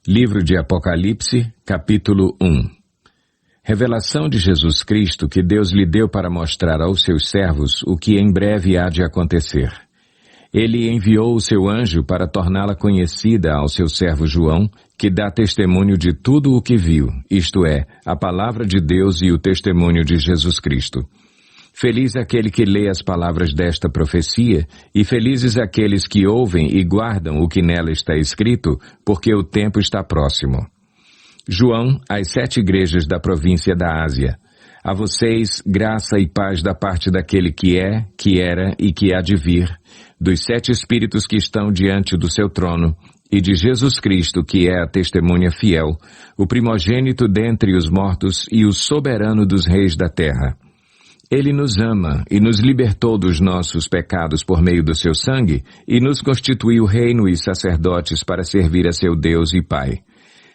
Livro de Apocalipse, capítulo 1. Revelação de Jesus Cristo que Deus lhe deu para mostrar aos seus servos o que em breve há de acontecer. Ele enviou o seu anjo para torná-la conhecida ao seu servo João, que dá testemunho de tudo o que viu, isto é, a palavra de Deus e o testemunho de Jesus Cristo. Feliz aquele que lê as palavras desta profecia, e felizes aqueles que ouvem e guardam o que nela está escrito, porque o tempo está próximo. João, às 7 igrejas da província da Ásia. A vocês, graça e paz da parte daquele que é, que era e que há de vir, dos 7 espíritos que estão diante do seu trono, e de Jesus Cristo, que é a testemunha fiel, o primogênito dentre os mortos e o soberano dos reis da terra. Ele nos ama e nos libertou dos nossos pecados por meio do seu sangue e nos constituiu reino e sacerdotes para servir a seu Deus e Pai.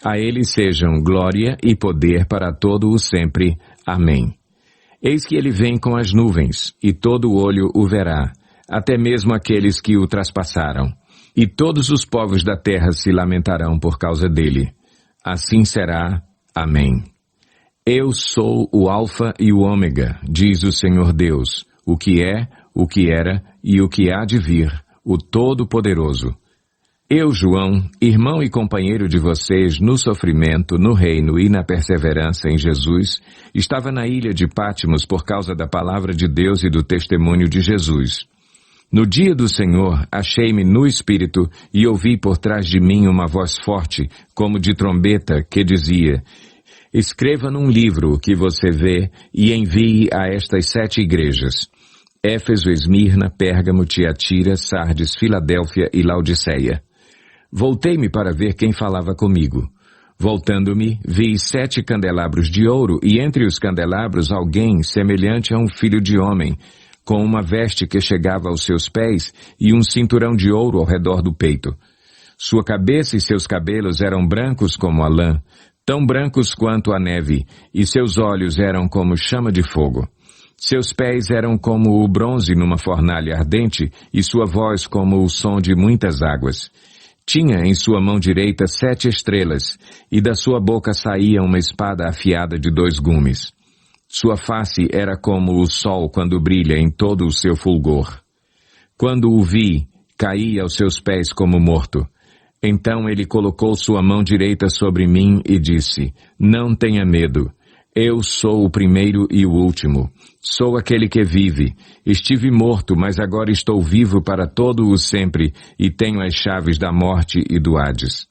A ele sejam glória e poder para todo o sempre. Amém. Eis que ele vem com as nuvens, e todo olho o verá, até mesmo aqueles que o traspassaram. E todos os povos da terra se lamentarão por causa dele. Assim será. Amém. Eu sou o Alfa e o Ômega, diz o Senhor Deus, o que é, o que era e o que há de vir, o Todo-Poderoso. Eu, João, irmão e companheiro de vocês no sofrimento, no reino e na perseverança em Jesus, estava na ilha de Pátimos por causa da palavra de Deus e do testemunho de Jesus. No dia do Senhor, achei-me no Espírito e ouvi por trás de mim uma voz forte, como de trombeta, que dizia: escreva num livro o que você vê e envie a estas 7 igrejas: Éfeso, Esmirna, Pérgamo, Tiatira, Sardes, Filadélfia e Laodiceia. Voltei-me para ver quem falava comigo. Voltando-me, vi 7 candelabros de ouro e entre os candelabros alguém semelhante a um filho de homem, com uma veste que chegava aos seus pés e um cinturão de ouro ao redor do peito. Sua cabeça e seus cabelos eram brancos como a lã, tão brancos quanto a neve, e seus olhos eram como chama de fogo. Seus pés eram como o bronze numa fornalha ardente, e sua voz como o som de muitas águas. Tinha em sua mão direita 7 estrelas, e da sua boca saía uma espada afiada de 2 gumes. Sua face era como o sol quando brilha em todo o seu fulgor. Quando o vi, caí aos seus pés como morto. Então ele colocou sua mão direita sobre mim e disse: não tenha medo. Eu sou o primeiro e o último. Sou aquele que vive. Estive morto, mas agora estou vivo para todo o sempre e tenho as chaves da morte e do Hades.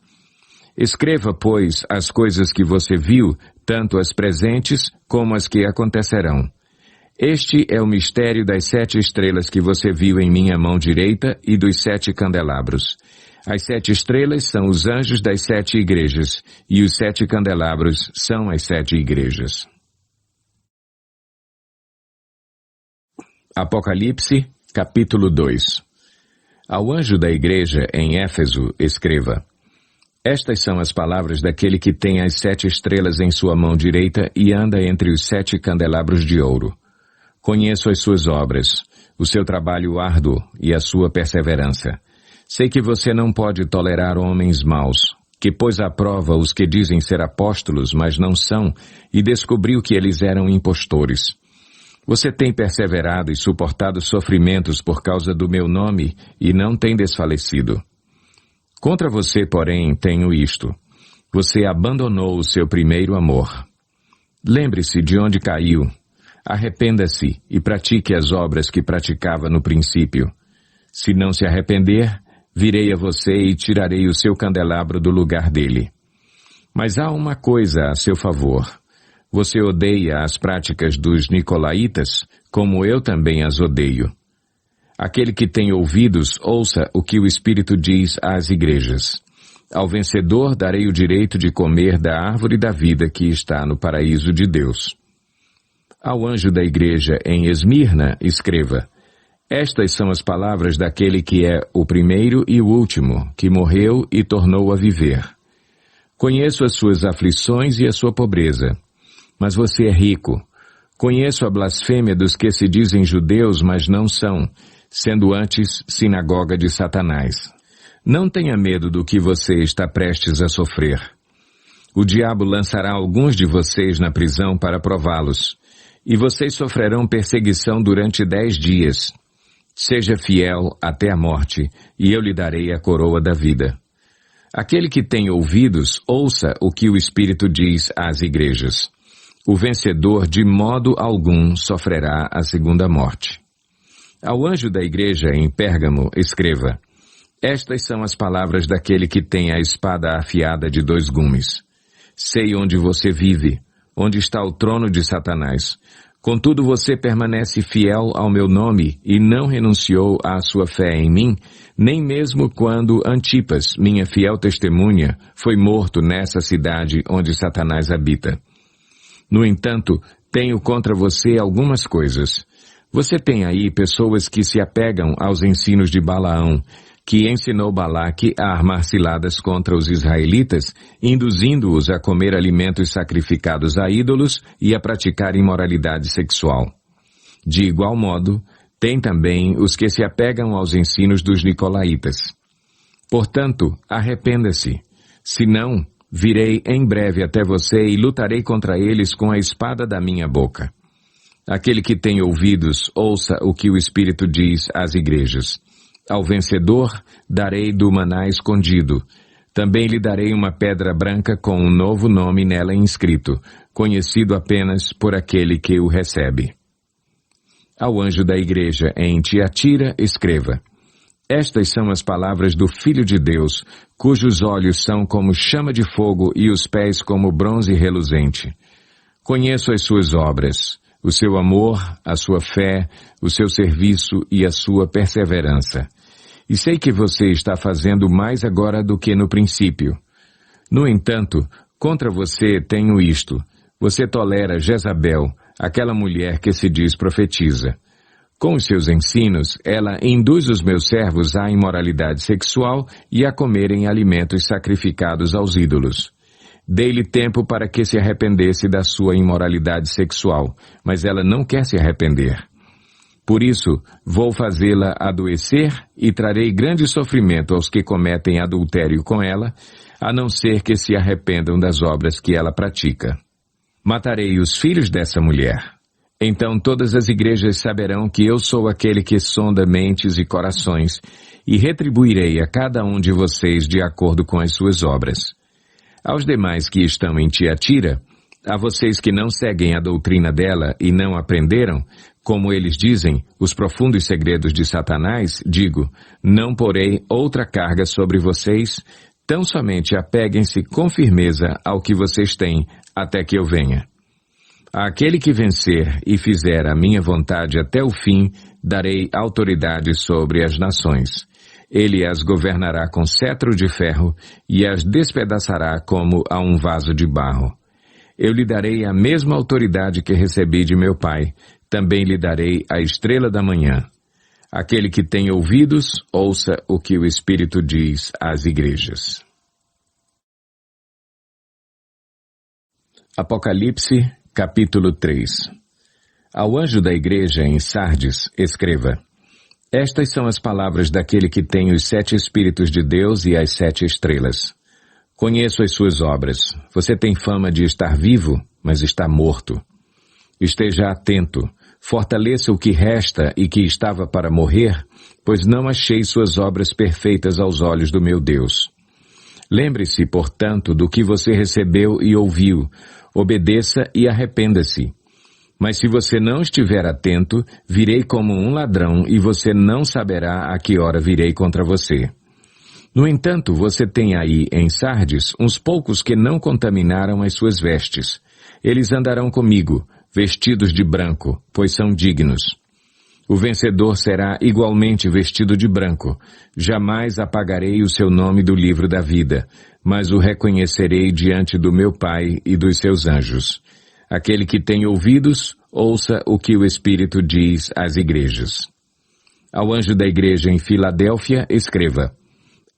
Escreva, pois, as coisas que você viu, tanto as presentes como as que acontecerão. Este é o mistério das 7 estrelas que você viu em minha mão direita e dos 7 candelabros. As 7 estrelas são os anjos das 7 igrejas, e os 7 candelabros são as 7 igrejas. Apocalipse, capítulo 2. Ao anjo da igreja em Éfeso, escreva: estas são as palavras daquele que tem as 7 estrelas em sua mão direita e anda entre os 7 candelabros de ouro. Conheço as suas obras, o seu trabalho árduo e a sua perseverança. Sei que você não pode tolerar homens maus, que pôs à prova os que dizem ser apóstolos, mas não são, e descobriu que eles eram impostores. Você tem perseverado e suportado sofrimentos por causa do meu nome e não tem desfalecido. Contra você, porém, tenho isto: você abandonou o seu primeiro amor. Lembre-se de onde caiu. Arrependa-se e pratique as obras que praticava no princípio. Se não se arrepender, virei a você e tirarei o seu candelabro do lugar dele. Mas há uma coisa a seu favor. Você odeia as práticas dos nicolaítas, como eu também as odeio. Aquele que tem ouvidos, ouça o que o Espírito diz às igrejas. Ao vencedor darei o direito de comer da árvore da vida que está no paraíso de Deus. Ao anjo da igreja em Esmirna, escreva: estas são as palavras daquele que é o primeiro e o último, que morreu e tornou a viver. Conheço as suas aflições e a sua pobreza, mas você é rico. Conheço a blasfêmia dos que se dizem judeus, mas não são, sendo antes sinagoga de Satanás. Não tenha medo do que você está prestes a sofrer. O diabo lançará alguns de vocês na prisão para prová-los, e vocês sofrerão perseguição durante 10 dias. Seja fiel até a morte, e eu lhe darei a coroa da vida. Aquele que tem ouvidos, ouça o que o Espírito diz às igrejas. O vencedor de modo algum sofrerá a segunda morte. Ao anjo da igreja em Pérgamo, escreva: Estas são as palavras daquele que tem a espada afiada de 2 gumes. Sei onde você vive, onde está o trono de Satanás. Contudo, você permanece fiel ao meu nome e não renunciou à sua fé em mim, nem mesmo quando Antipas, minha fiel testemunha, foi morto nessa cidade onde Satanás habita. No entanto, tenho contra você algumas coisas. Você tem aí pessoas que se apegam aos ensinos de Balaão, que ensinou Balaque a armar ciladas contra os israelitas, induzindo-os a comer alimentos sacrificados a ídolos e a praticar imoralidade sexual. De igual modo, tem também os que se apegam aos ensinos dos nicolaítas. Portanto, arrependa-se. Senão, virei em breve até você e lutarei contra eles com a espada da minha boca. Aquele que tem ouvidos, ouça o que o Espírito diz às igrejas. Ao vencedor, darei do maná escondido. Também lhe darei uma pedra branca com um novo nome nela inscrito, conhecido apenas por aquele que o recebe. Ao anjo da igreja em Tiatira, escreva: Estas são as palavras do Filho de Deus, cujos olhos são como chama de fogo e os pés como bronze reluzente. Conheço as suas obras, o seu amor, a sua fé, o seu serviço e a sua perseverança. E sei que você está fazendo mais agora do que no princípio. No entanto, contra você tenho isto: você tolera Jezabel, aquela mulher que se diz profetiza. Com os seus ensinos, ela induz os meus servos à imoralidade sexual e a comerem alimentos sacrificados aos ídolos. Dei-lhe tempo para que se arrependesse da sua imoralidade sexual, mas ela não quer se arrepender. Por isso, vou fazê-la adoecer e trarei grande sofrimento aos que cometem adultério com ela, a não ser que se arrependam das obras que ela pratica. Matarei os filhos dessa mulher. Então todas as igrejas saberão que eu sou aquele que sonda mentes e corações, e retribuirei a cada um de vocês de acordo com as suas obras. Aos demais que estão em Tiatira, a vocês que não seguem a doutrina dela e não aprenderam, como eles dizem, os profundos segredos de Satanás, digo: não porei outra carga sobre vocês, tão somente apeguem-se com firmeza ao que vocês têm, até que eu venha. Àquele que vencer e fizer a minha vontade até o fim, darei autoridade sobre as nações. Ele as governará com cetro de ferro e as despedaçará como a um vaso de barro. Eu lhe darei a mesma autoridade que recebi de meu Pai, também lhe darei a estrela da manhã. Aquele que tem ouvidos, ouça o que o Espírito diz às igrejas. Apocalipse, capítulo 3. Ao anjo da igreja em Sardes, escreva: Estas são as palavras daquele que tem os 7 Espíritos de Deus e as 7 estrelas. Conheço as suas obras. Você tem fama de estar vivo, mas está morto. Esteja atento. Fortaleça o que resta e que estava para morrer, pois não achei suas obras perfeitas aos olhos do meu Deus. Lembre-se, portanto, do que você recebeu e ouviu. Obedeça e arrependa-se. Mas se você não estiver atento, virei como um ladrão e você não saberá a que hora virei contra você. No entanto, você tem aí em Sardes uns poucos que não contaminaram as suas vestes. Eles andarão comigo, vestidos de branco, pois são dignos. O vencedor será igualmente vestido de branco. Jamais apagarei o seu nome do livro da vida, mas o reconhecerei diante do meu Pai e dos seus anjos. Aquele que tem ouvidos, ouça o que o Espírito diz às igrejas. Ao anjo da igreja em Filadélfia, escreva: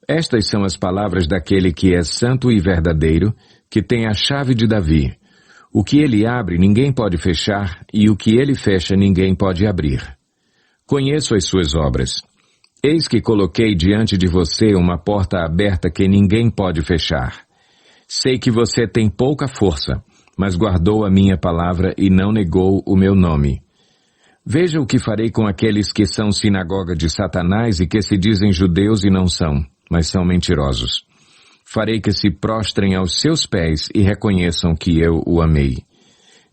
Estas são as palavras daquele que é santo e verdadeiro, que tem a chave de Davi. O que ele abre, ninguém pode fechar, e o que ele fecha, ninguém pode abrir. Conheço as suas obras. Eis que coloquei diante de você uma porta aberta que ninguém pode fechar. Sei que você tem pouca força, mas guardou a minha palavra e não negou o meu nome. Veja o que farei com aqueles que são sinagoga de Satanás e que se dizem judeus e não são, mas são mentirosos. Farei que se prostrem aos seus pés e reconheçam que eu o amei.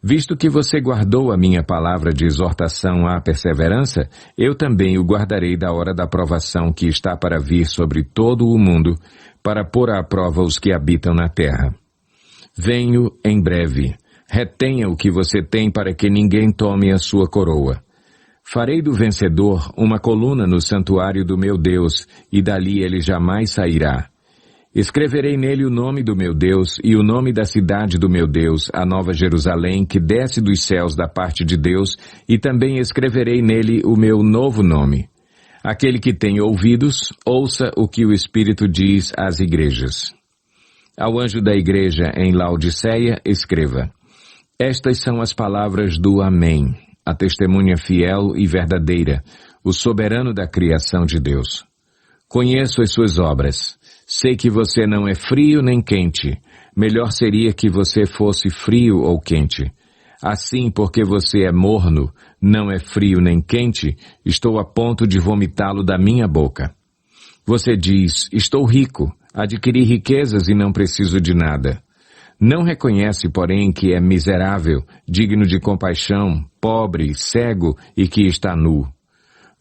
Visto que você guardou a minha palavra de exortação à perseverança, eu também o guardarei da hora da provação que está para vir sobre todo o mundo, para pôr à prova os que habitam na terra. Venho em breve. Retenha o que você tem para que ninguém tome a sua coroa. Farei do vencedor uma coluna no santuário do meu Deus, e dali ele jamais sairá. Escreverei nele o nome do meu Deus e o nome da cidade do meu Deus, a Nova Jerusalém, que desce dos céus da parte de Deus, e também escreverei nele o meu novo nome. Aquele que tem ouvidos, ouça o que o Espírito diz às igrejas. Ao anjo da igreja em Laodiceia, escreva: Estas são as palavras do Amém, a testemunha fiel e verdadeira, o soberano da criação de Deus. Conheço as suas obras. Sei que você não é frio nem quente. Melhor seria que você fosse frio ou quente. Assim, porque você é morno, não é frio nem quente, estou a ponto de vomitá-lo da minha boca. Você diz: estou rico, adquiri riquezas e não preciso de nada. Não reconhece, porém, que é miserável, digno de compaixão, pobre, cego e que está nu.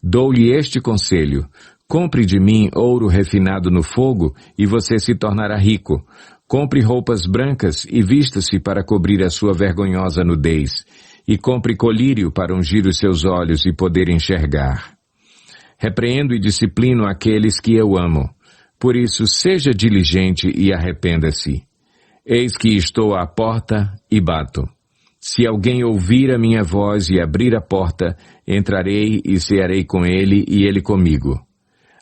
Dou-lhe este conselho: compre de mim ouro refinado no fogo e você se tornará rico. Compre roupas brancas e vista-se para cobrir a sua vergonhosa nudez. E compre colírio para ungir os seus olhos e poder enxergar. Repreendo e disciplino aqueles que eu amo. Por isso, seja diligente e arrependa-se. Eis que estou à porta e bato. Se alguém ouvir a minha voz e abrir a porta, entrarei e cearei com ele e ele comigo.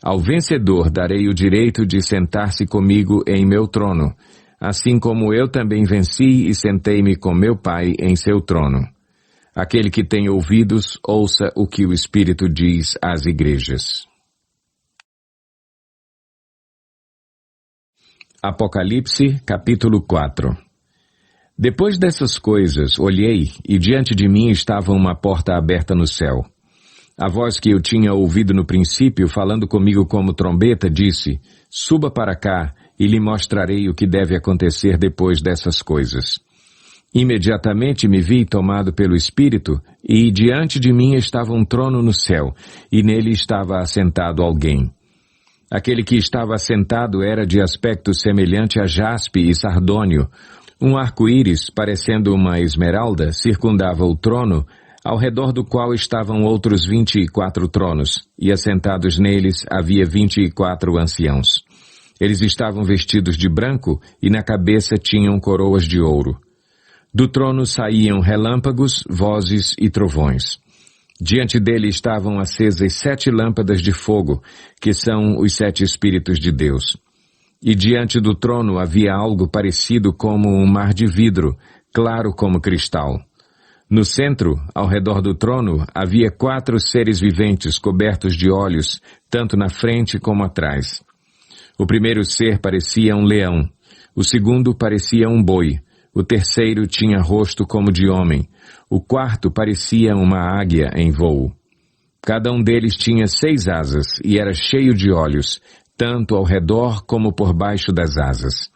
Ao vencedor darei o direito de sentar-se comigo em meu trono, assim como eu também venci e sentei-me com meu Pai em seu trono. Aquele que tem ouvidos, ouça o que o Espírito diz às igrejas. Apocalipse, capítulo 4. Depois dessas coisas, olhei, e diante de mim estava uma porta aberta no céu. A voz que eu tinha ouvido no princípio, falando comigo como trombeta, disse: Suba para cá, e lhe mostrarei o que deve acontecer depois dessas coisas. Imediatamente me vi tomado pelo Espírito, e diante de mim estava um trono no céu, e nele estava assentado alguém. Aquele que estava assentado era de aspecto semelhante a jaspe e sardônio. Um arco-íris, parecendo uma esmeralda, circundava o trono, ao redor do qual estavam outros 24 tronos, e assentados neles havia 24 anciãos. Eles estavam vestidos de branco, e na cabeça tinham coroas de ouro. Do trono saíam relâmpagos, vozes e trovões. Diante dele estavam acesas 7 lâmpadas de fogo, que são os 7 Espíritos de Deus. E diante do trono havia algo parecido como um mar de vidro, claro como cristal. No centro, ao redor do trono, havia 4 seres viventes cobertos de olhos, tanto na frente como atrás. O primeiro ser parecia um leão, o segundo parecia um boi, o terceiro tinha rosto como de homem, o quarto parecia uma águia em voo. Cada um deles tinha 6 asas e era cheio de olhos, tanto ao redor como por baixo das asas.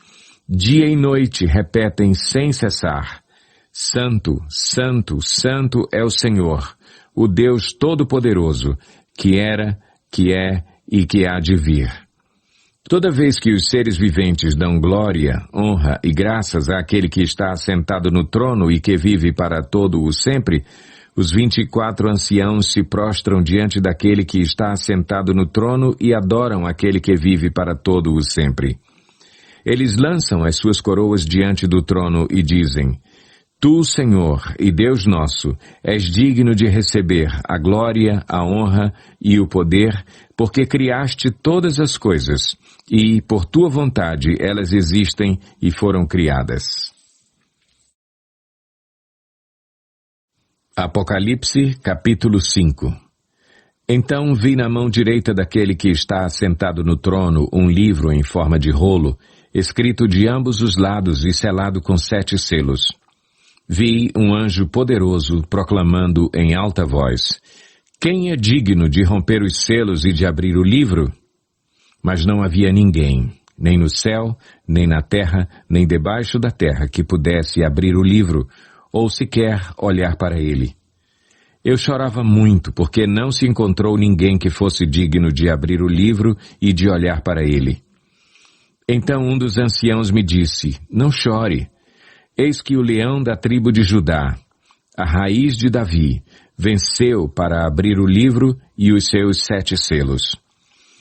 Dia e noite repetem sem cessar: Santo, Santo, Santo é o Senhor, o Deus Todo-Poderoso, que era, que é e que há de vir. Toda vez que os seres viventes dão glória, honra e graças àquele que está assentado no trono e que vive para todo o sempre, os 24 anciãos se prostram diante daquele que está assentado no trono e adoram aquele que vive para todo o sempre. Eles lançam as suas coroas diante do trono e dizem: Tu, Senhor e Deus nosso, és digno de receber a glória, a honra e o poder, porque criaste todas as coisas, e, por tua vontade, elas existem e foram criadas. Apocalipse, capítulo 5. Então vi na mão direita daquele que está assentado no trono um livro em forma de rolo, escrito de ambos os lados e selado com 7 selos. Vi um anjo poderoso proclamando em alta voz: Quem é digno de romper os selos e de abrir o livro? Mas não havia ninguém, nem no céu, nem na terra, nem debaixo da terra, que pudesse abrir o livro, ou sequer olhar para ele. Eu chorava muito, porque não se encontrou ninguém que fosse digno de abrir o livro e de olhar para ele. Então um dos anciãos me disse: Não chore. Eis que o leão da tribo de Judá, a raiz de Davi, venceu para abrir o livro e os seus 7 selos.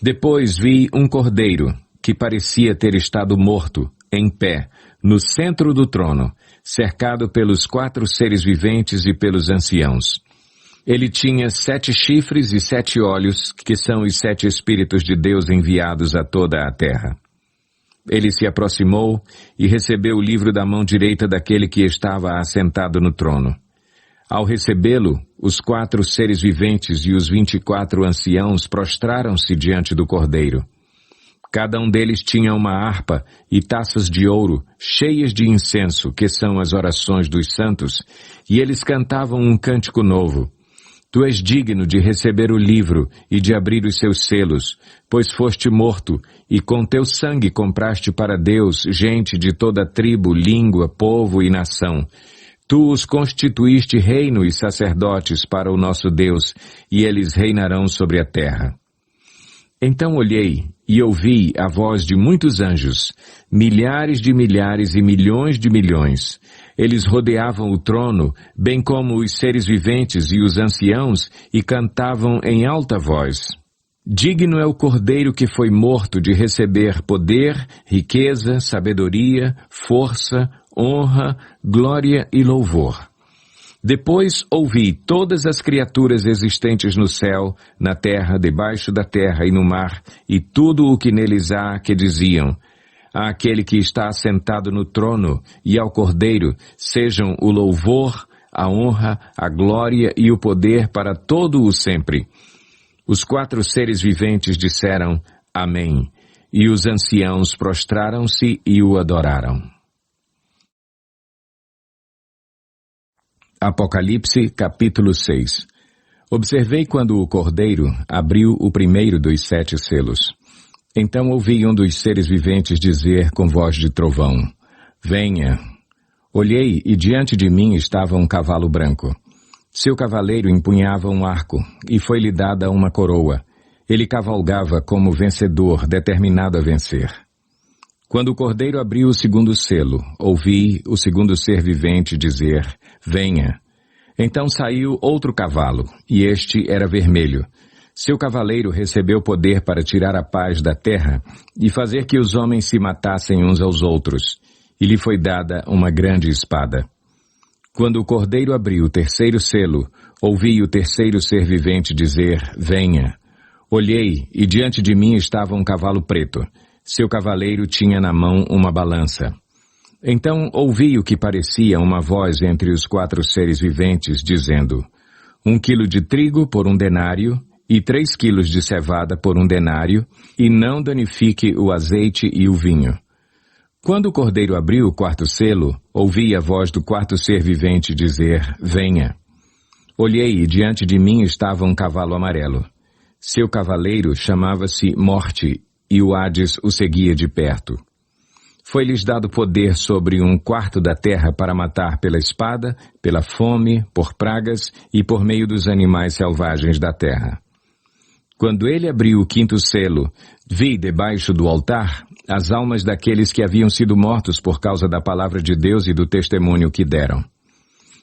Depois vi um cordeiro, que parecia ter estado morto, em pé, no centro do trono, cercado pelos 4 seres viventes e pelos anciãos. Ele tinha 7 chifres e 7 olhos, que são os 7 Espíritos de Deus enviados a toda a terra. Ele se aproximou e recebeu o livro da mão direita daquele que estava assentado no trono. Ao recebê-lo, os 4 seres viventes e os 24 anciãos prostraram-se diante do Cordeiro. Cada um deles tinha uma harpa e taças de ouro cheias de incenso, que são as orações dos santos, e eles cantavam um cântico novo. Tu és digno de receber o livro e de abrir os seus selos, pois foste morto, e com teu sangue compraste para Deus gente de toda tribo, língua, povo e nação. Tu os constituíste reino e sacerdotes para o nosso Deus, e eles reinarão sobre a terra. Então olhei e ouvi a voz de muitos anjos, milhares de milhares e milhões de milhões. Eles rodeavam o trono, bem como os seres viventes e os anciãos, e cantavam em alta voz: Digno é o Cordeiro que foi morto de receber poder, riqueza, sabedoria, força, honra, glória e louvor. Depois ouvi todas as criaturas existentes no céu, na terra, debaixo da terra e no mar, e tudo o que neles há, que diziam: Àquele que está assentado no trono e ao Cordeiro sejam o louvor, a honra, a glória e o poder para todo o sempre. Os 4 seres viventes disseram: Amém. E os anciãos prostraram-se e o adoraram. Apocalipse, capítulo 6. Observei quando o Cordeiro abriu o primeiro dos 7 selos. Então ouvi um dos seres viventes dizer com voz de trovão: Venha. Olhei e diante de mim estava um cavalo branco. Seu cavaleiro empunhava um arco e foi-lhe dada uma coroa. Ele cavalgava como vencedor, determinado a vencer. Quando o Cordeiro abriu o segundo selo, ouvi o segundo ser vivente dizer: Venha. Então saiu outro cavalo, e este era vermelho. Seu cavaleiro recebeu poder para tirar a paz da terra e fazer que os homens se matassem uns aos outros, e lhe foi dada uma grande espada. Quando o Cordeiro abriu o terceiro selo, ouvi o terceiro ser vivente dizer: Venha. Olhei, e diante de mim estava um cavalo preto. Seu cavaleiro tinha na mão uma balança. Então ouvi o que parecia uma voz entre os 4 seres viventes, dizendo: 1 quilo de trigo por 1 denário, e 3 quilos de cevada por 1 denário, e não danifique o azeite e o vinho. Quando o Cordeiro abriu o 4º selo, ouvi a voz do 4º ser vivente dizer: Venha. Olhei e diante de mim estava um cavalo amarelo. Seu cavaleiro chamava-se Morte, e o Hades o seguia de perto. Foi-lhes dado poder sobre 1/4 da terra para matar pela espada, pela fome, por pragas e por meio dos animais selvagens da terra. Quando ele abriu o 5º selo, vi debaixo do altar as almas daqueles que haviam sido mortos por causa da palavra de Deus e do testemunho que deram.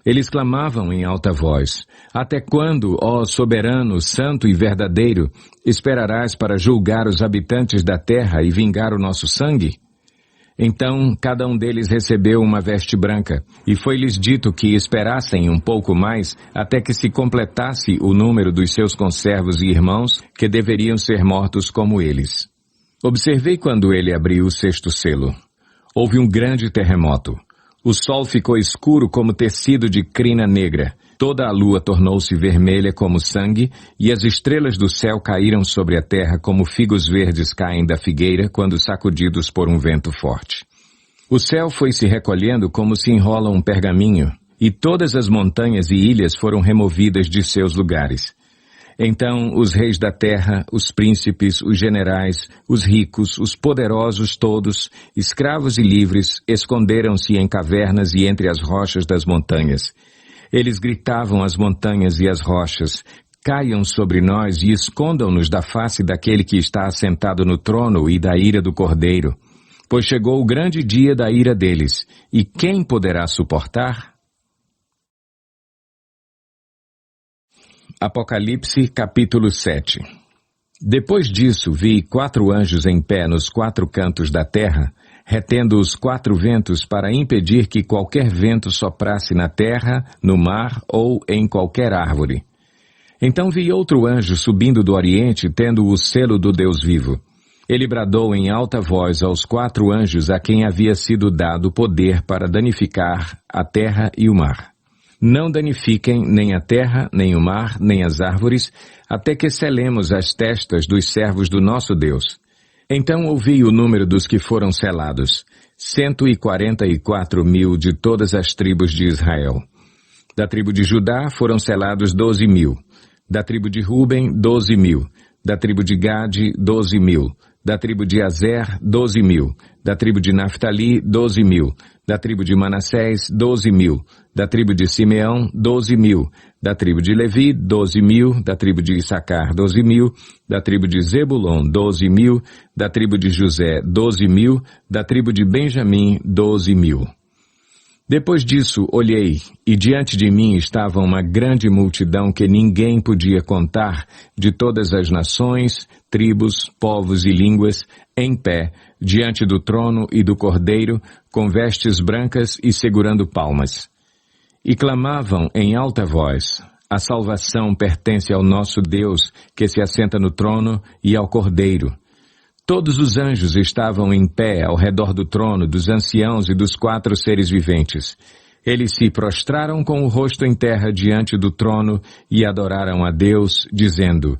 Eles clamavam em alta voz: Até quando, ó soberano, santo e verdadeiro, esperarás para julgar os habitantes da terra e vingar o nosso sangue? Então cada um deles recebeu uma veste branca, e foi-lhes dito que esperassem um pouco mais até que se completasse o número dos seus conservos e irmãos, que deveriam ser mortos como eles. Observei quando ele abriu o 6º selo. Houve um grande terremoto. O sol ficou escuro como tecido de crina negra. Toda a lua tornou-se vermelha como sangue, e as estrelas do céu caíram sobre a terra como figos verdes caem da figueira quando sacudidos por um vento forte. O céu foi se recolhendo como se enrola um pergaminho, e todas as montanhas e ilhas foram removidas de seus lugares. Então os reis da terra, os príncipes, os generais, os ricos, os poderosos todos, escravos e livres, esconderam-se em cavernas e entre as rochas das montanhas. Eles gritavam às montanhas e às rochas: caiam sobre nós e escondam-nos da face daquele que está assentado no trono e da ira do Cordeiro. Pois chegou o grande dia da ira deles, e quem poderá suportar? Apocalipse, capítulo 7. Depois disso, vi 4 anjos em pé nos 4 cantos da terra, retendo os 4 ventos para impedir que qualquer vento soprasse na terra, no mar ou em qualquer árvore. Então vi outro anjo subindo do oriente, tendo o selo do Deus vivo. Ele bradou em alta voz aos 4 anjos a quem havia sido dado poder para danificar a terra e o mar. Não danifiquem nem a terra, nem o mar, nem as árvores, até que selemos as testas dos servos do nosso Deus. Então ouvi o número dos que foram selados, 144.000 de todas as tribos de Israel. Da tribo de Judá foram selados 12.000, da tribo de Ruben 12.000, da tribo de Gade 12.000, da tribo de Azer 12.000, da tribo de Naftali 12.000, da tribo de Manassés 12.000, da tribo de Simeão 12.000, da tribo de Levi 12.000, da tribo de Issacar 12.000, da tribo de Zebulon 12.000, da tribo de José 12.000, da tribo de Benjamim 12.000. Depois disso olhei, e diante de mim estava uma grande multidão que ninguém podia contar, de todas as nações, tribos, povos e línguas, em pé, diante do trono e do Cordeiro, com vestes brancas e segurando palmas. E clamavam em alta voz: a salvação pertence ao nosso Deus, que se assenta no trono, e ao Cordeiro. Todos os anjos estavam em pé ao redor do trono, dos anciãos e dos 4 seres viventes. Eles se prostraram com o rosto em terra diante do trono e adoraram a Deus, dizendo: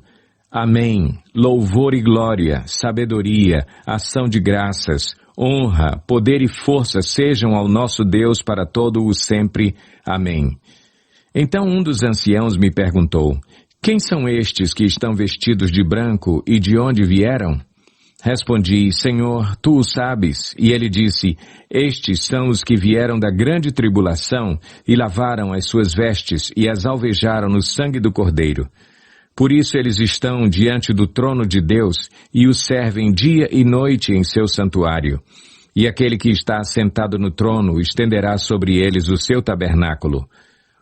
Amém, louvor e glória, sabedoria, ação de graças, honra, poder e força sejam ao nosso Deus para todo o sempre. Amém. Então um dos anciãos me perguntou: quem são estes que estão vestidos de branco e de onde vieram? Respondi: Senhor, tu o sabes. E ele disse: estes são os que vieram da grande tribulação e lavaram as suas vestes e as alvejaram no sangue do Cordeiro. Por isso eles estão diante do trono de Deus e o servem dia e noite em seu santuário. E aquele que está sentado no trono estenderá sobre eles o seu tabernáculo.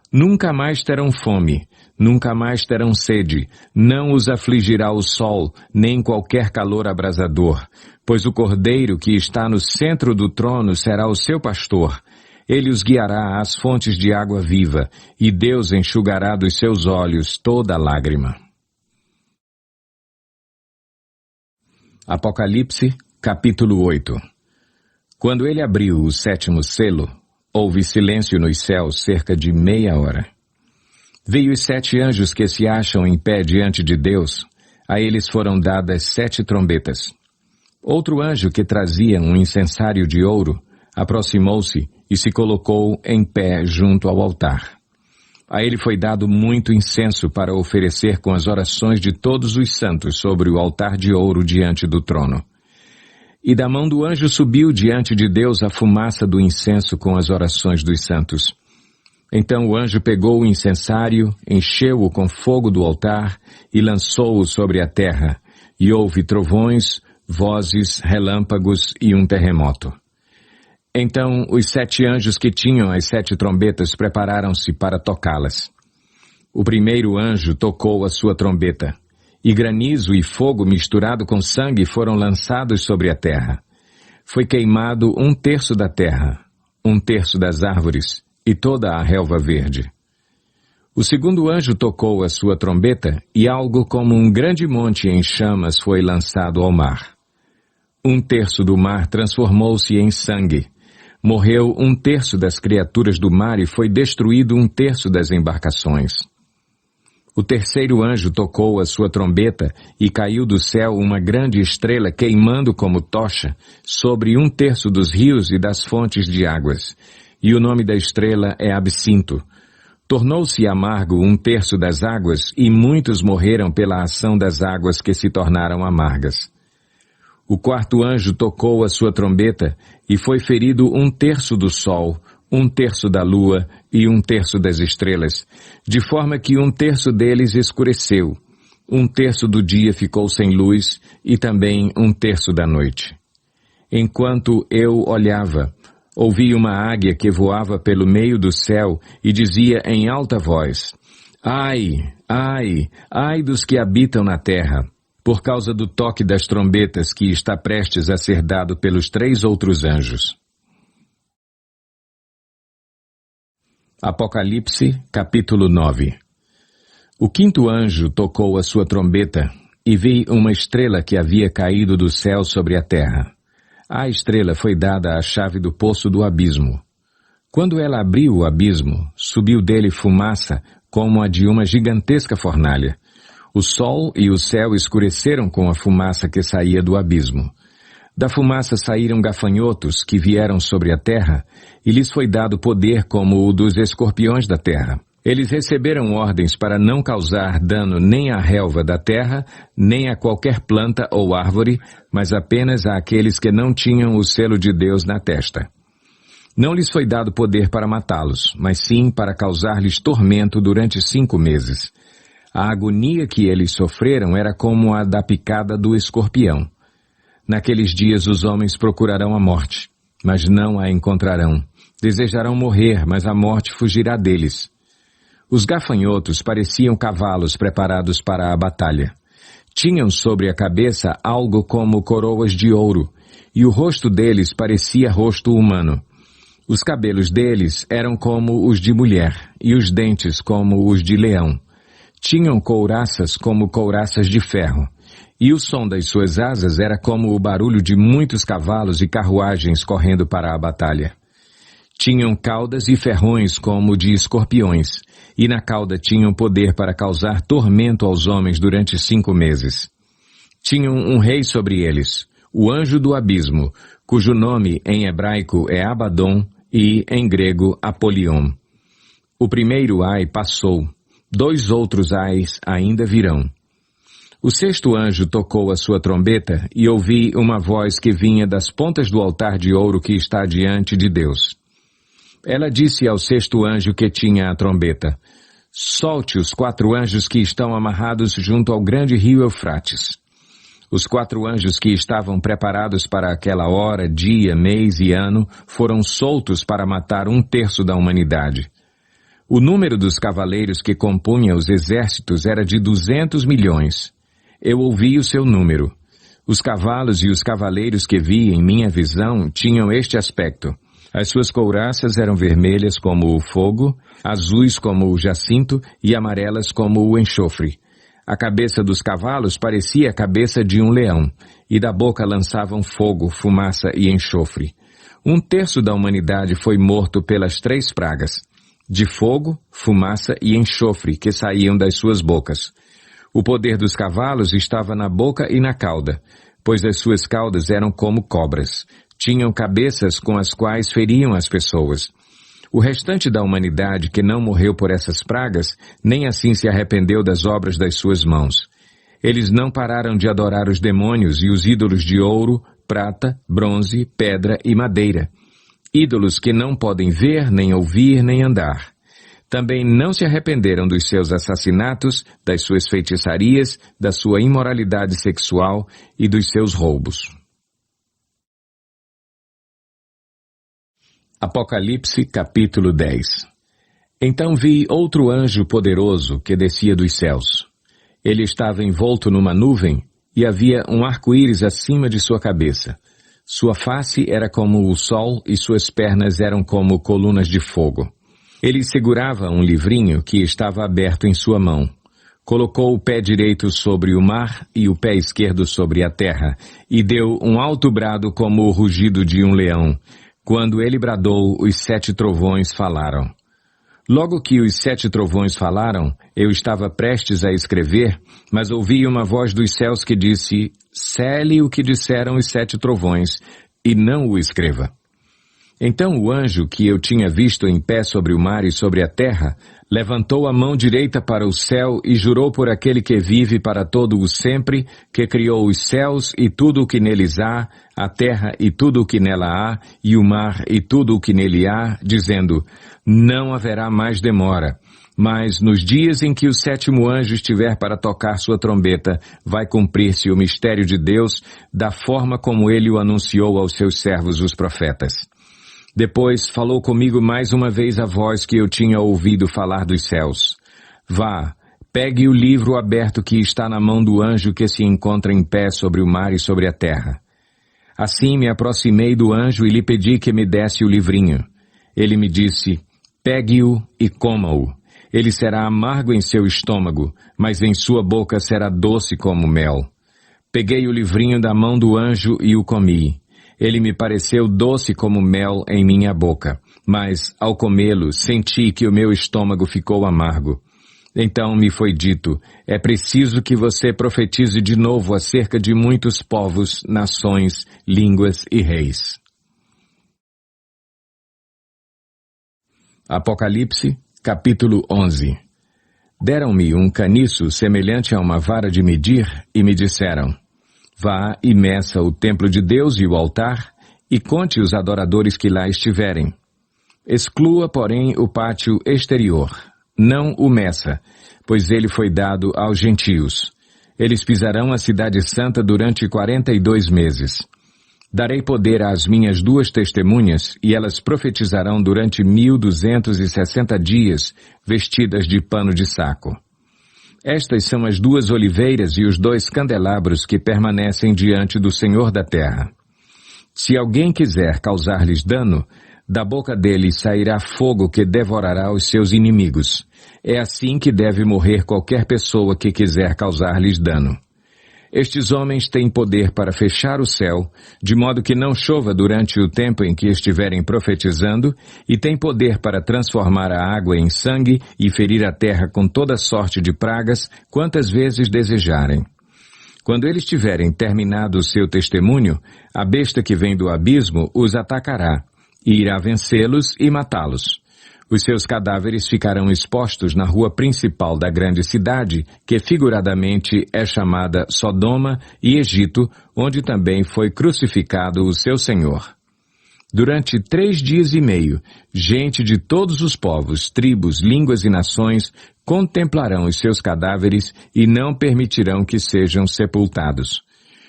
Nunca mais terão fome, nunca mais terão sede, não os afligirá o sol, nem qualquer calor abrasador, pois o Cordeiro que está no centro do trono será o seu pastor. Ele os guiará às fontes de água viva, e Deus enxugará dos seus olhos toda lágrima. Apocalipse, capítulo 8. Quando ele abriu o 7º selo, houve silêncio nos céus cerca de meia hora. Veio os 7 anjos que se acham em pé diante de Deus. A eles foram dadas 7 trombetas. Outro anjo que trazia um incensário de ouro aproximou-se e se colocou em pé junto ao altar. A ele foi dado muito incenso para oferecer com as orações de todos os santos sobre o altar de ouro diante do trono. E da mão do anjo subiu diante de Deus a fumaça do incenso com as orações dos santos. Então o anjo pegou o incensário, encheu-o com fogo do altar e lançou-o sobre a terra, e houve trovões, vozes, relâmpagos e um terremoto. Então os 7 anjos que tinham as 7 trombetas prepararam-se para tocá-las. O primeiro anjo tocou a sua trombeta, e granizo e fogo misturado com sangue foram lançados sobre a terra. Foi queimado 1/3 da terra, 1/3 das árvores e toda a relva verde. O segundo anjo tocou a sua trombeta, e algo como um grande monte em chamas foi lançado ao mar. 1/3 do mar transformou-se em sangue. Morreu 1/3 das criaturas do mar e foi destruído 1/3 das embarcações. O terceiro anjo tocou a sua trombeta e caiu do céu uma grande estrela queimando como tocha sobre 1/3 dos rios e das fontes de águas. E o nome da estrela é Absinto. Tornou-se amargo 1/3 das águas e muitos morreram pela ação das águas que se tornaram amargas. O quarto anjo tocou a sua trombeta e foi ferido 1/3 do sol, 1/3 da lua e 1/3 das estrelas, de forma que 1/3 deles escureceu, 1/3 do dia ficou sem luz e também 1/3 da noite. Enquanto eu olhava, ouvi uma águia que voava pelo meio do céu e dizia em alta voz: Ai, ai, ai dos que habitam na terra, por causa do toque das trombetas que está prestes a ser dado pelos 3 outros anjos. Apocalipse, capítulo 9. O quinto anjo tocou a sua trombeta e vi uma estrela que havia caído do céu sobre a terra. À estrela foi dada a chave do poço do abismo. Quando ela abriu o abismo, subiu dele fumaça como a de uma gigantesca fornalha. O sol e o céu escureceram com a fumaça que saía do abismo. Da fumaça saíram gafanhotos que vieram sobre a terra, e lhes foi dado poder como o dos escorpiões da terra. Eles receberam ordens para não causar dano nem à relva da terra, nem a qualquer planta ou árvore, mas apenas àqueles que não tinham o selo de Deus na testa. Não lhes foi dado poder para matá-los, mas sim para causar-lhes tormento durante 5 meses. A agonia que eles sofreram era como a da picada do escorpião. Naqueles dias os homens procurarão a morte, mas não a encontrarão. Desejarão morrer, mas a morte fugirá deles. Os gafanhotos pareciam cavalos preparados para a batalha. Tinham sobre a cabeça algo como coroas de ouro, e o rosto deles parecia rosto humano. Os cabelos deles eram como os de mulher, e os dentes como os de leão. Tinham couraças como couraças de ferro, e o som das suas asas era como o barulho de muitos cavalos e carruagens correndo para a batalha. Tinham caudas e ferrões como de escorpiões, e na cauda tinham poder para causar tormento aos homens durante 5 meses. Tinham um rei sobre eles, o anjo do abismo, cujo nome em hebraico é Abaddon e em grego Apolion. O primeiro ai passou, 2 outros ais ainda virão. O sexto anjo tocou a sua trombeta e ouvi uma voz que vinha das pontas do altar de ouro que está diante de Deus. Ela disse ao sexto anjo que tinha a trombeta: Solte os 4 anjos que estão amarrados junto ao grande rio Eufrates. Os 4 anjos que estavam preparados para aquela hora, dia, mês e ano foram soltos para matar 1/3 da humanidade. O número dos cavaleiros que compunha os exércitos era de 200 milhões. Eu ouvi o seu número. Os cavalos e os cavaleiros que vi em minha visão tinham este aspecto. As suas couraças eram vermelhas como o fogo, azuis como o jacinto e amarelas como o enxofre. A cabeça dos cavalos parecia a cabeça de um leão, e da boca lançavam fogo, fumaça e enxofre. 1/3 da humanidade foi morto pelas 3 pragas, de fogo, fumaça e enxofre que saíam das suas bocas. O poder dos cavalos estava na boca e na cauda, pois as suas caudas eram como cobras. Tinham cabeças com as quais feriam as pessoas. O restante da humanidade que não morreu por essas pragas, nem assim se arrependeu das obras das suas mãos. Eles não pararam de adorar os demônios e os ídolos de ouro, prata, bronze, pedra e madeira. Ídolos que não podem ver, nem ouvir, nem andar. Também não se arrependeram dos seus assassinatos, das suas feitiçarias, da sua imoralidade sexual e dos seus roubos. Apocalipse, capítulo 10. Então vi outro anjo poderoso que descia dos céus. Ele estava envolto numa nuvem e havia um arco-íris acima de sua cabeça. Sua face era como o sol e suas pernas eram como colunas de fogo. Ele segurava um livrinho que estava aberto em sua mão. Colocou o pé direito sobre o mar e o pé esquerdo sobre a terra, e deu um alto brado como o rugido de um leão. Quando ele bradou, os 7 trovões falaram. Logo que os 7 trovões falaram, eu estava prestes a escrever, mas ouvi uma voz dos céus que disse, cele o que disseram os 7 trovões, e não o escreva. Então o anjo que eu tinha visto em pé sobre o mar e sobre a terra, levantou a mão direita para o céu e jurou por aquele que vive para todo o sempre, que criou os céus e tudo o que neles há, a terra e tudo o que nela há, e o mar e tudo o que nele há, dizendo, não haverá mais demora. Mas nos dias em que o 7º anjo estiver para tocar sua trombeta, vai cumprir-se o mistério de Deus, da forma como ele o anunciou aos seus servos os profetas. Depois falou comigo mais uma vez a voz que eu tinha ouvido falar dos céus. Vá, pegue o livro aberto que está na mão do anjo que se encontra em pé sobre o mar e sobre a terra. Assim me aproximei do anjo e lhe pedi que me desse o livrinho. Ele me disse, pegue-o e coma-o. Ele será amargo em seu estômago, mas em sua boca será doce como mel. Peguei o livrinho da mão do anjo e o comi. Ele me pareceu doce como mel em minha boca, mas, ao comê-lo, senti que o meu estômago ficou amargo. Então me foi dito, é preciso que você profetize de novo acerca de muitos povos, nações, línguas e reis. Apocalipse, capítulo 11. Deram-me um caniço semelhante a uma vara de medir e me disseram, vá e meça o templo de Deus e o altar, e conte os adoradores que lá estiverem. Exclua, porém, o pátio exterior. Não o meça, pois ele foi dado aos gentios. Eles pisarão a cidade santa durante 42 meses. Darei poder às minhas 2 testemunhas, e elas profetizarão durante 1260 dias, vestidas de pano de saco. Estas são as 2 oliveiras e os 2 candelabros que permanecem diante do Senhor da terra. Se alguém quiser causar-lhes dano, da boca deles sairá fogo que devorará os seus inimigos. É assim que deve morrer qualquer pessoa que quiser causar-lhes dano. Estes homens têm poder para fechar o céu, de modo que não chova durante o tempo em que estiverem profetizando, e têm poder para transformar a água em sangue e ferir a terra com toda sorte de pragas, quantas vezes desejarem. Quando eles tiverem terminado o seu testemunho, a besta que vem do abismo os atacará, e irá vencê-los e matá-los. Os seus cadáveres ficarão expostos na rua principal da grande cidade, que figuradamente é chamada Sodoma e Egito, onde também foi crucificado o seu Senhor. Durante 3 dias e meio, gente de todos os povos, tribos, línguas e nações contemplarão os seus cadáveres e não permitirão que sejam sepultados.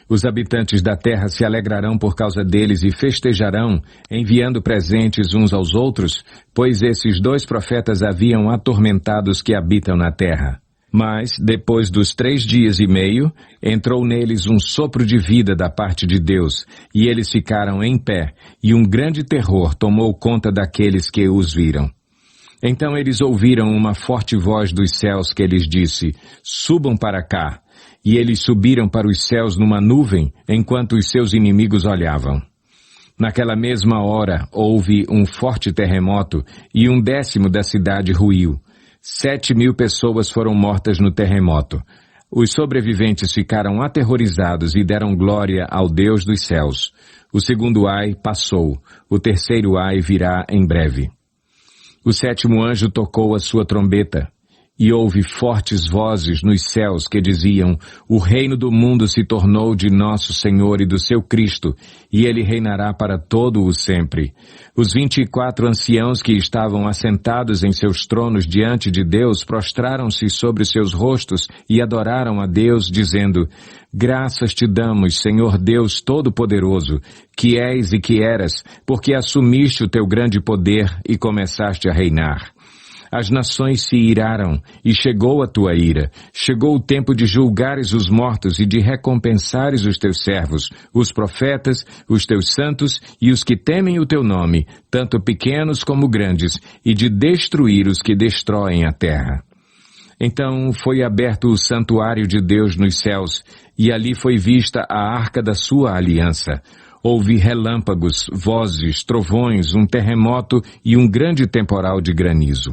Os habitantes da terra se alegrarão por causa deles e festejarão, enviando presentes uns aos outros, pois esses 2 profetas haviam atormentado os que habitam na terra. Mas, depois dos 3 dias e meio, entrou neles um sopro de vida da parte de Deus, e eles ficaram em pé, e um grande terror tomou conta daqueles que os viram. Então eles ouviram uma forte voz dos céus que lhes disse, subam para cá. E eles subiram para os céus numa nuvem, enquanto os seus inimigos olhavam. Naquela mesma hora houve um forte terremoto, e 1/10 da cidade ruiu. 7.000 pessoas foram mortas no terremoto. Os sobreviventes ficaram aterrorizados e deram glória ao Deus dos céus. O 2º ai passou, o 3º ai virá em breve. O 7º anjo tocou a sua trombeta. E houve fortes vozes nos céus que diziam, o reino do mundo se tornou de nosso Senhor e do seu Cristo, e ele reinará para todo o sempre. Os 24 anciãos que estavam assentados em seus tronos diante de Deus prostraram-se sobre seus rostos e adoraram a Deus, dizendo, graças te damos, Senhor Deus Todo-Poderoso, que és e que eras, porque assumiste o teu grande poder e começaste a reinar. As nações se iraram, e chegou a tua ira. Chegou o tempo de julgares os mortos e de recompensares os teus servos, os profetas, os teus santos e os que temem o teu nome, tanto pequenos como grandes, e de destruir os que destroem a terra. Então foi aberto o santuário de Deus nos céus, e ali foi vista a arca da sua aliança. Houve relâmpagos, vozes, trovões, um terremoto e um grande temporal de granizo.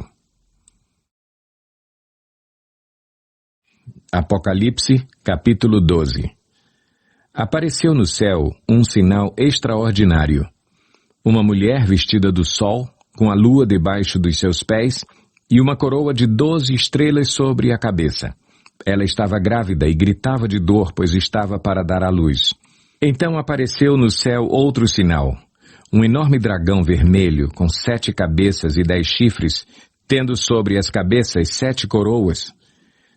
Apocalipse, capítulo 12. Apareceu no céu um sinal extraordinário. Uma mulher vestida do sol, com a lua debaixo dos seus pés, e uma coroa de 12 estrelas sobre a cabeça. Ela estava grávida e gritava de dor, pois estava para dar à luz. Então apareceu no céu outro sinal. Um enorme dragão vermelho, com 7 cabeças e 10 chifres, tendo sobre as cabeças 7 coroas.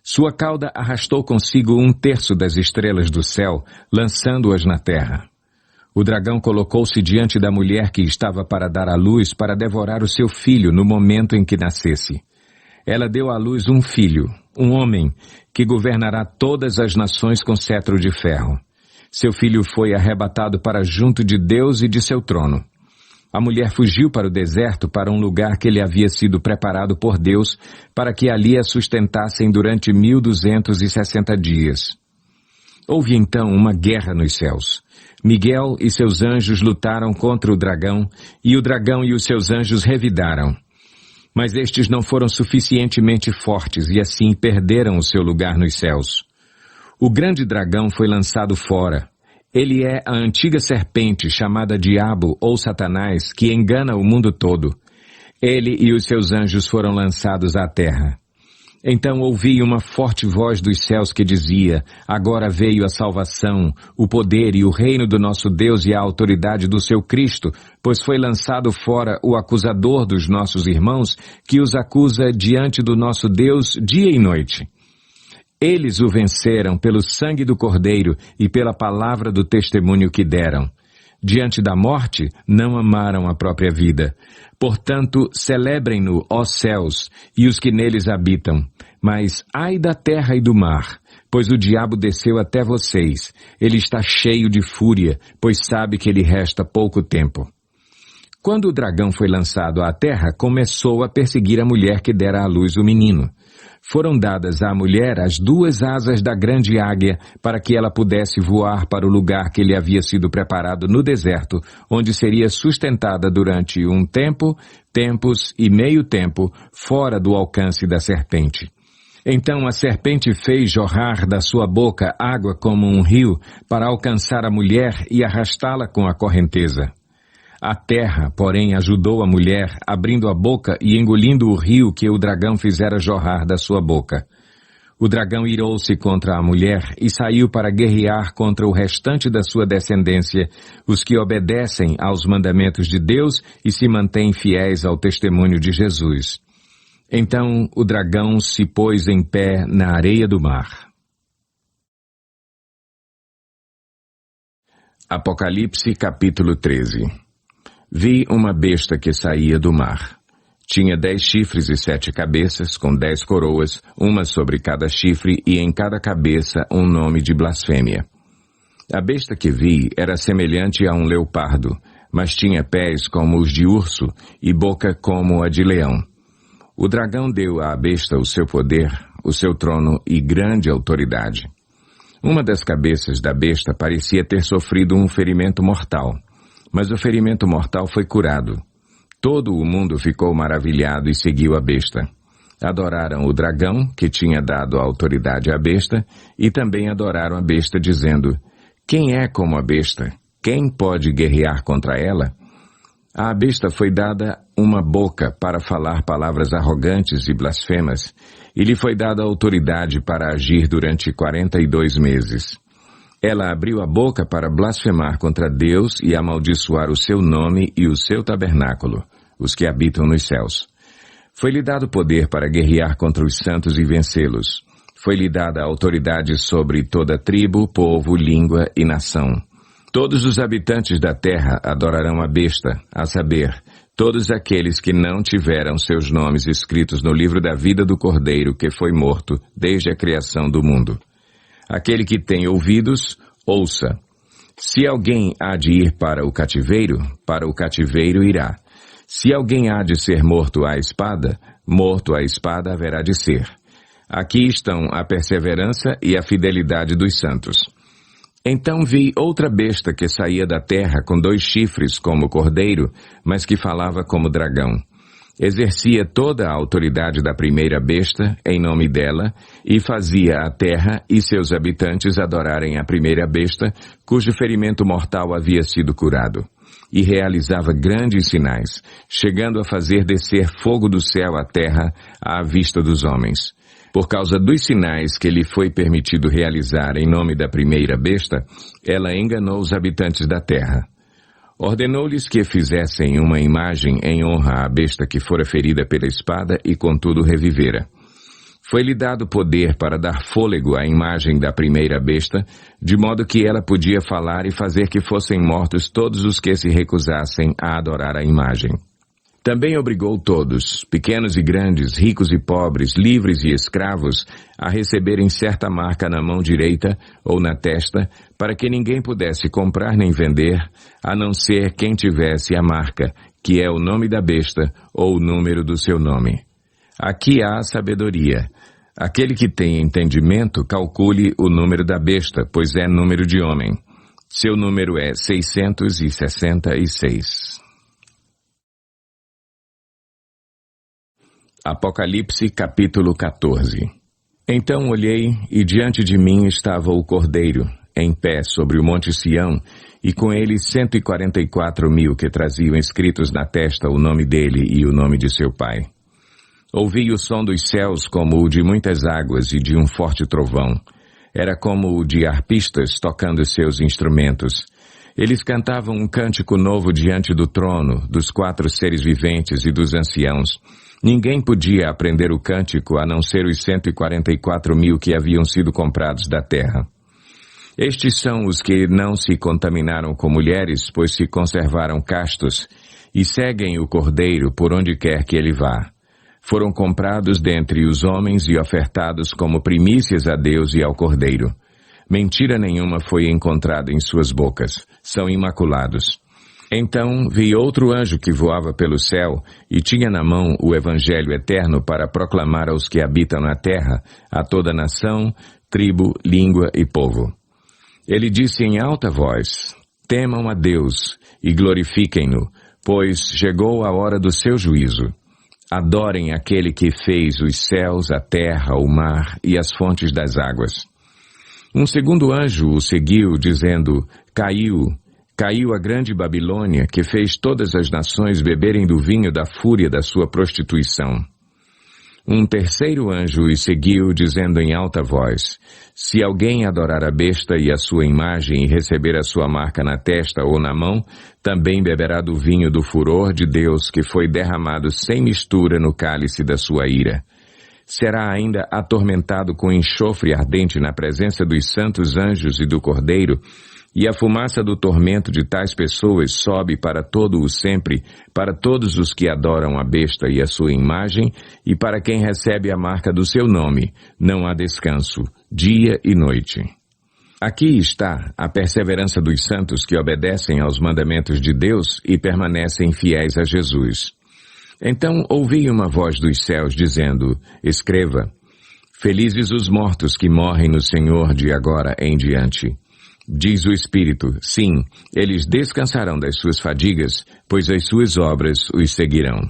Sua cauda arrastou consigo 1/3 das estrelas do céu, lançando-as na terra. O dragão colocou-se diante da mulher que estava para dar à luz para devorar o seu filho no momento em que nascesse. Ela deu à luz um filho, um homem, que governará todas as nações com cetro de ferro. Seu filho foi arrebatado para junto de Deus e de seu trono. A mulher fugiu para o deserto, para um lugar que lhe havia sido preparado por Deus, para que ali a sustentassem durante 1260 dias. Houve então uma guerra nos céus. Miguel e seus anjos lutaram contra o dragão, e o dragão e os seus anjos revidaram. Mas estes não foram suficientemente fortes, e assim perderam o seu lugar nos céus. O grande dragão foi lançado fora. Ele é a antiga serpente chamada Diabo ou Satanás, que engana o mundo todo. Ele e os seus anjos foram lançados à terra. Então ouvi uma forte voz dos céus que dizia: agora veio a salvação, o poder e o reino do nosso Deus e a autoridade do seu Cristo, pois foi lançado fora o acusador dos nossos irmãos, que os acusa diante do nosso Deus dia e noite. Eles o venceram pelo sangue do Cordeiro e pela palavra do testemunho que deram. Diante da morte, não amaram a própria vida. Portanto, celebrem-no, ó céus, e os que neles habitam. Mas ai da terra e do mar, pois o diabo desceu até vocês. Ele está cheio de fúria, pois sabe que lhe resta pouco tempo. Quando o dragão foi lançado à terra, começou a perseguir a mulher que dera à luz o menino. Foram dadas à mulher as 2 asas da grande águia para que ela pudesse voar para o lugar que lhe havia sido preparado no deserto, onde seria sustentada durante um tempo, tempos e meio tempo, fora do alcance da serpente. Então a serpente fez jorrar da sua boca água como um rio para alcançar a mulher e arrastá-la com a correnteza. A terra, porém, ajudou a mulher, abrindo a boca e engolindo o rio que o dragão fizera jorrar da sua boca. O dragão irou-se contra a mulher e saiu para guerrear contra o restante da sua descendência, os que obedecem aos mandamentos de Deus e se mantêm fiéis ao testemunho de Jesus. Então o dragão se pôs em pé na areia do mar. Apocalipse capítulo 13. Vi uma besta que saía do mar. Tinha 10 chifres e 7 cabeças, com 10 coroas, uma sobre cada chifre e em cada cabeça um nome de blasfêmia. A besta que vi era semelhante a um leopardo, mas tinha pés como os de urso e boca como a de leão. O dragão deu à besta o seu poder, o seu trono e grande autoridade. Uma das cabeças da besta parecia ter sofrido um ferimento mortal. Mas o ferimento mortal foi curado. Todo o mundo ficou maravilhado e seguiu a besta. Adoraram o dragão, que tinha dado a autoridade à besta, e também adoraram a besta, dizendo: quem é como a besta? Quem pode guerrear contra ela? À besta foi dada uma boca para falar palavras arrogantes e blasfemas, e lhe foi dada autoridade para agir durante 42 meses. Ela abriu a boca para blasfemar contra Deus e amaldiçoar o seu nome e o seu tabernáculo, os que habitam nos céus. Foi-lhe dado poder para guerrear contra os santos e vencê-los. Foi-lhe dada autoridade sobre toda tribo, povo, língua e nação. Todos os habitantes da terra adorarão a besta, a saber, todos aqueles que não tiveram seus nomes escritos no livro da vida do Cordeiro que foi morto desde a criação do mundo. Aquele que tem ouvidos, ouça. Se alguém há de ir para o cativeiro irá. Se alguém há de ser morto à espada haverá de ser. Aqui estão a perseverança e a fidelidade dos santos. Então vi outra besta que saía da terra com 2 chifres como cordeiro, mas que falava como dragão. Exercia toda a autoridade da primeira besta em nome dela e fazia a terra e seus habitantes adorarem a primeira besta, cujo ferimento mortal havia sido curado. E realizava grandes sinais, chegando a fazer descer fogo do céu à terra à vista dos homens. Por causa dos sinais que lhe foi permitido realizar em nome da primeira besta, ela enganou os habitantes da terra. Ordenou-lhes que fizessem uma imagem em honra à besta que fora ferida pela espada e contudo revivera. Foi-lhe dado poder para dar fôlego à imagem da primeira besta, de modo que ela podia falar e fazer que fossem mortos todos os que se recusassem a adorar a imagem. Também obrigou todos, pequenos e grandes, ricos e pobres, livres e escravos, a receberem certa marca na mão direita ou na testa, para que ninguém pudesse comprar nem vender, a não ser quem tivesse a marca, que é o nome da besta ou o número do seu nome. Aqui há a sabedoria. Aquele que tem entendimento, calcule o número da besta, pois é número de homem. Seu número é 666. Apocalipse capítulo 14. Então olhei, e diante de mim estava o Cordeiro, em pé sobre o monte Sião, e com ele 144.000 que traziam escritos na testa o nome dele e o nome de seu pai. Ouvi o som dos céus como o de muitas águas e de um forte trovão. Era como o de arpistas tocando seus instrumentos. Eles cantavam um cântico novo diante do trono, dos 4 seres viventes e dos anciãos. Ninguém podia aprender o cântico a não ser os 144.000 que haviam sido comprados da terra. Estes são os que não se contaminaram com mulheres, pois se conservaram castos, e seguem o Cordeiro por onde quer que ele vá. Foram comprados dentre os homens e ofertados como primícias a Deus e ao Cordeiro. Mentira nenhuma foi encontrada em suas bocas. São imaculados. Então vi outro anjo que voava pelo céu e tinha na mão o Evangelho eterno para proclamar aos que habitam na terra, a toda nação, tribo, língua e povo. Ele disse em alta voz: temam a Deus e glorifiquem-no, pois chegou a hora do seu juízo. Adorem aquele que fez os céus, a terra, o mar e as fontes das águas. Um segundo anjo o seguiu, dizendo: Caiu a grande Babilônia, que fez todas as nações beberem do vinho da fúria da sua prostituição. Um terceiro anjo o seguiu, dizendo em alta voz: se alguém adorar a besta e a sua imagem e receber a sua marca na testa ou na mão, também beberá do vinho do furor de Deus, que foi derramado sem mistura no cálice da sua ira. Será ainda atormentado com enxofre ardente na presença dos santos anjos e do Cordeiro, e a fumaça do tormento de tais pessoas sobe para todo o sempre, para todos os que adoram a besta e a sua imagem, e para quem recebe a marca do seu nome. Não há descanso, dia e noite. Aqui está a perseverança dos santos que obedecem aos mandamentos de Deus e permanecem fiéis a Jesus. Então ouvi uma voz dos céus dizendo: escreva, felizes os mortos que morrem no Senhor de agora em diante. Diz o Espírito: sim, eles descansarão das suas fadigas, pois as suas obras os seguirão.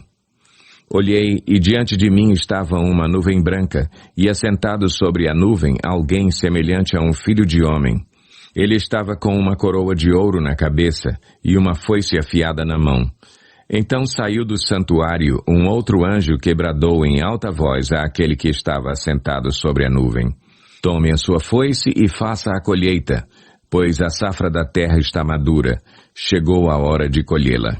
Olhei, e diante de mim estava uma nuvem branca, e assentado sobre a nuvem alguém semelhante a um filho de homem. Ele estava com uma coroa de ouro na cabeça, e uma foice afiada na mão. Então saiu do santuário um outro anjo que bradou em alta voz àquele que estava assentado sobre a nuvem: tome a sua foice e faça a colheita, pois a safra da terra está madura, chegou a hora de colhê-la.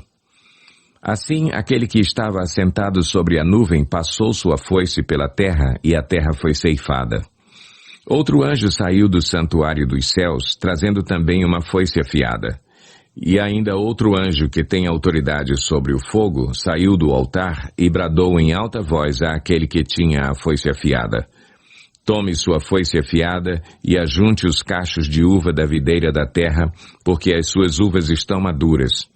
Assim, aquele que estava assentado sobre a nuvem passou sua foice pela terra, e a terra foi ceifada. Outro anjo saiu do santuário dos céus, trazendo também uma foice afiada. E ainda outro anjo que tem autoridade sobre o fogo saiu do altar e bradou em alta voz àquele que tinha a foice afiada: tome sua foice afiada e ajunte os cachos de uva da videira da terra, porque as suas uvas estão maduras.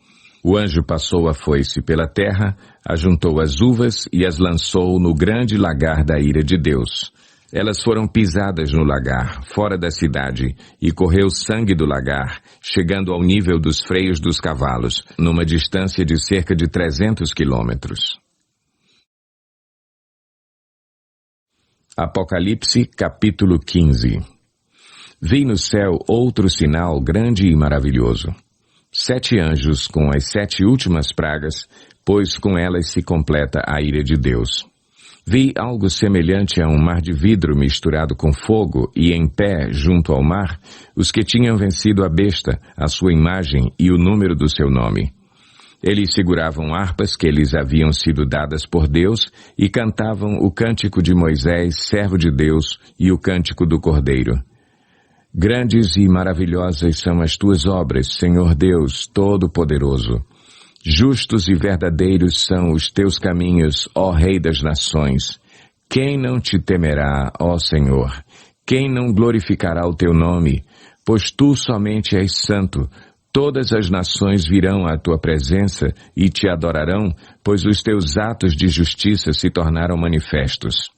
O anjo passou a foice pela terra, ajuntou as uvas e as lançou no grande lagar da ira de Deus. Elas foram pisadas no lagar, fora da cidade, e correu sangue do lagar, chegando ao nível dos freios dos cavalos, numa distância de cerca de 300 quilômetros. Apocalipse, capítulo 15. Vi no céu outro sinal grande e maravilhoso. 7 anjos com as 7 últimas pragas, pois com elas se completa a ira de Deus. Vi algo semelhante a um mar de vidro misturado com fogo e em pé junto ao mar, os que tinham vencido a besta, a sua imagem e o número do seu nome. Eles seguravam harpas que lhes haviam sido dadas por Deus e cantavam o cântico de Moisés, servo de Deus, e o cântico do Cordeiro. Grandes e maravilhosas são as tuas obras, Senhor Deus Todo-Poderoso. Justos e verdadeiros são os teus caminhos, ó Rei das Nações. Quem não te temerá, ó Senhor? Quem não glorificará o teu nome? Pois tu somente és santo. Todas as nações virão à tua presença e te adorarão, pois os teus atos de justiça se tornaram manifestos.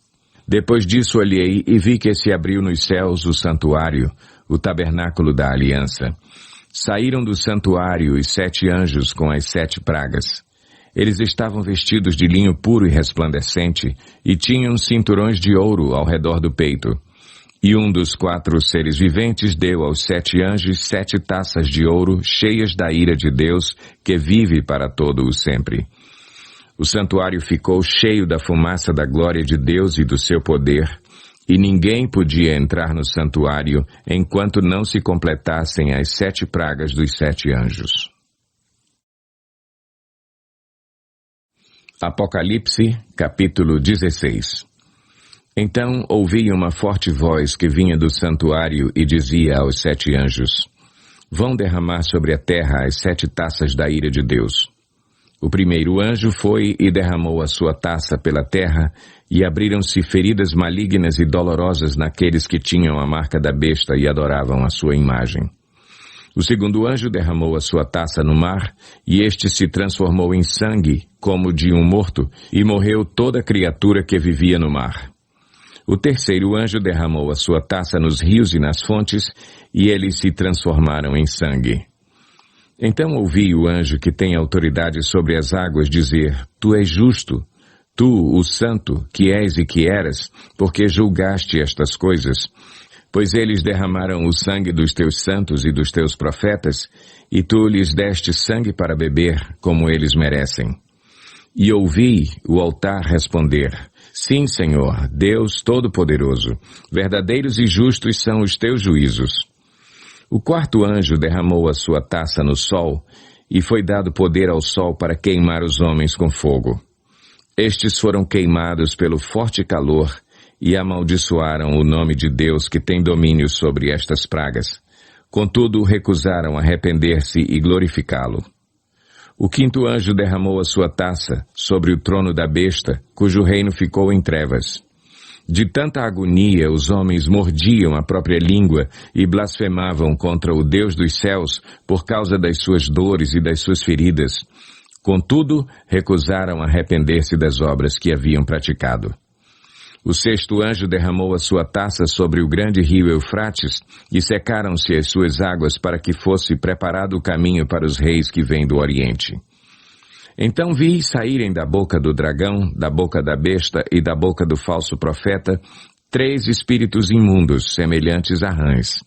Depois disso olhei e vi que se abriu nos céus o santuário, o tabernáculo da aliança. Saíram do santuário os 7 anjos com as 7 pragas. Eles estavam vestidos de linho puro e resplandecente e tinham cinturões de ouro ao redor do peito. E um dos 4 seres viventes deu aos 7 anjos 7 taças de ouro cheias da ira de Deus, que vive para todo o sempre. O santuário ficou cheio da fumaça da glória de Deus e do seu poder, e ninguém podia entrar no santuário enquanto não se completassem as 7 pragas dos 7 anjos. Apocalipse, capítulo 16. Então ouvi uma forte voz que vinha do santuário e dizia aos 7 anjos: vão derramar sobre a terra as 7 taças da ira de Deus. O primeiro anjo foi e derramou a sua taça pela terra, e abriram-se feridas malignas e dolorosas naqueles que tinham a marca da besta e adoravam a sua imagem. O segundo anjo derramou a sua taça no mar, e este se transformou em sangue, como de um morto, e morreu toda criatura que vivia no mar. O terceiro anjo derramou a sua taça nos rios e nas fontes, e eles se transformaram em sangue. Então ouvi o anjo que tem autoridade sobre as águas dizer: tu és justo, tu, o santo, que és e que eras, porque julgaste estas coisas. Pois eles derramaram o sangue dos teus santos e dos teus profetas, e tu lhes deste sangue para beber, como eles merecem. E ouvi o altar responder: sim, Senhor, Deus Todo-Poderoso, verdadeiros e justos são os teus juízos. O quarto anjo derramou a sua taça no sol, e foi dado poder ao sol para queimar os homens com fogo. Estes foram queimados pelo forte calor, e amaldiçoaram o nome de Deus que tem domínio sobre estas pragas. Contudo, recusaram arrepender-se e glorificá-lo. O quinto anjo derramou a sua taça sobre o trono da besta, cujo reino ficou em trevas. De tanta agonia, os homens mordiam a própria língua e blasfemavam contra o Deus dos céus por causa das suas dores e das suas feridas. Contudo, recusaram arrepender-se das obras que haviam praticado. O sexto anjo derramou a sua taça sobre o grande rio Eufrates, e secaram-se as suas águas para que fosse preparado o caminho para os reis que vêm do Oriente. Então vi saírem da boca do dragão, da boca da besta e da boca do falso profeta 3 espíritos imundos, semelhantes a rãs.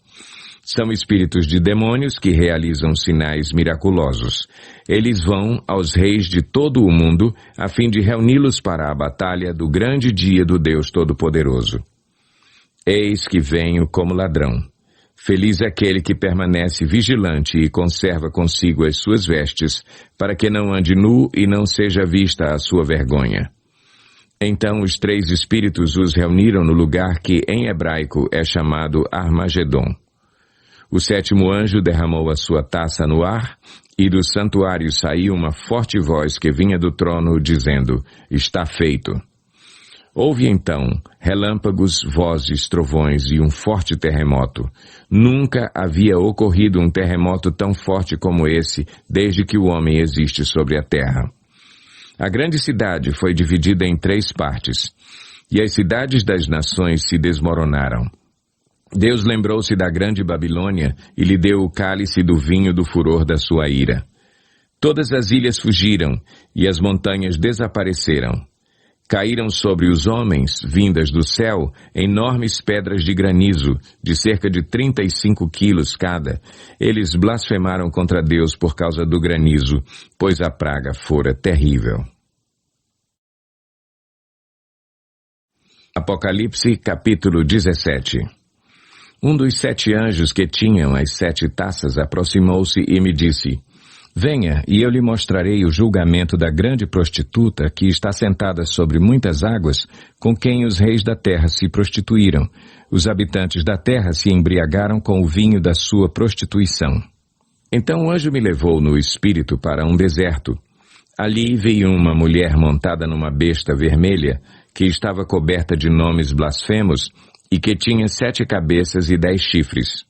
São espíritos de demônios que realizam sinais miraculosos. Eles vão aos reis de todo o mundo, a fim de reuni-los para a batalha do grande dia do Deus Todo-Poderoso. Eis que venho como ladrão. Feliz aquele que permanece vigilante e conserva consigo as suas vestes, para que não ande nu e não seja vista a sua vergonha. Então os 3 espíritos os reuniram no lugar que em hebraico é chamado Armagedon. O sétimo anjo derramou a sua taça no ar, e do santuário saiu uma forte voz que vinha do trono, dizendo: está feito. Houve então relâmpagos, vozes, trovões e um forte terremoto. Nunca havia ocorrido um terremoto tão forte como esse, desde que o homem existe sobre a terra. A grande cidade foi dividida em 3 partes. e as cidades das nações se desmoronaram. Deus lembrou-se da grande Babilônia e lhe deu o cálice do vinho do furor da sua ira. Todas as ilhas fugiram e as montanhas desapareceram. Caíram sobre os homens, vindas do céu, enormes pedras de granizo, de cerca de 35 quilos cada. Eles blasfemaram contra Deus por causa do granizo, pois a praga fora terrível. Apocalipse, capítulo 17. Um dos 7 anjos que tinham as 7 taças aproximou-se e me disse: Venha, e eu lhe mostrarei o julgamento da grande prostituta que está sentada sobre muitas águas, com quem os reis da terra se prostituíram. Os habitantes da terra se embriagaram com o vinho da sua prostituição. Então o anjo me levou no espírito para um deserto. Ali vi uma mulher montada numa besta vermelha, que estava coberta de nomes blasfemos e que tinha 7 cabeças e 10 chifres.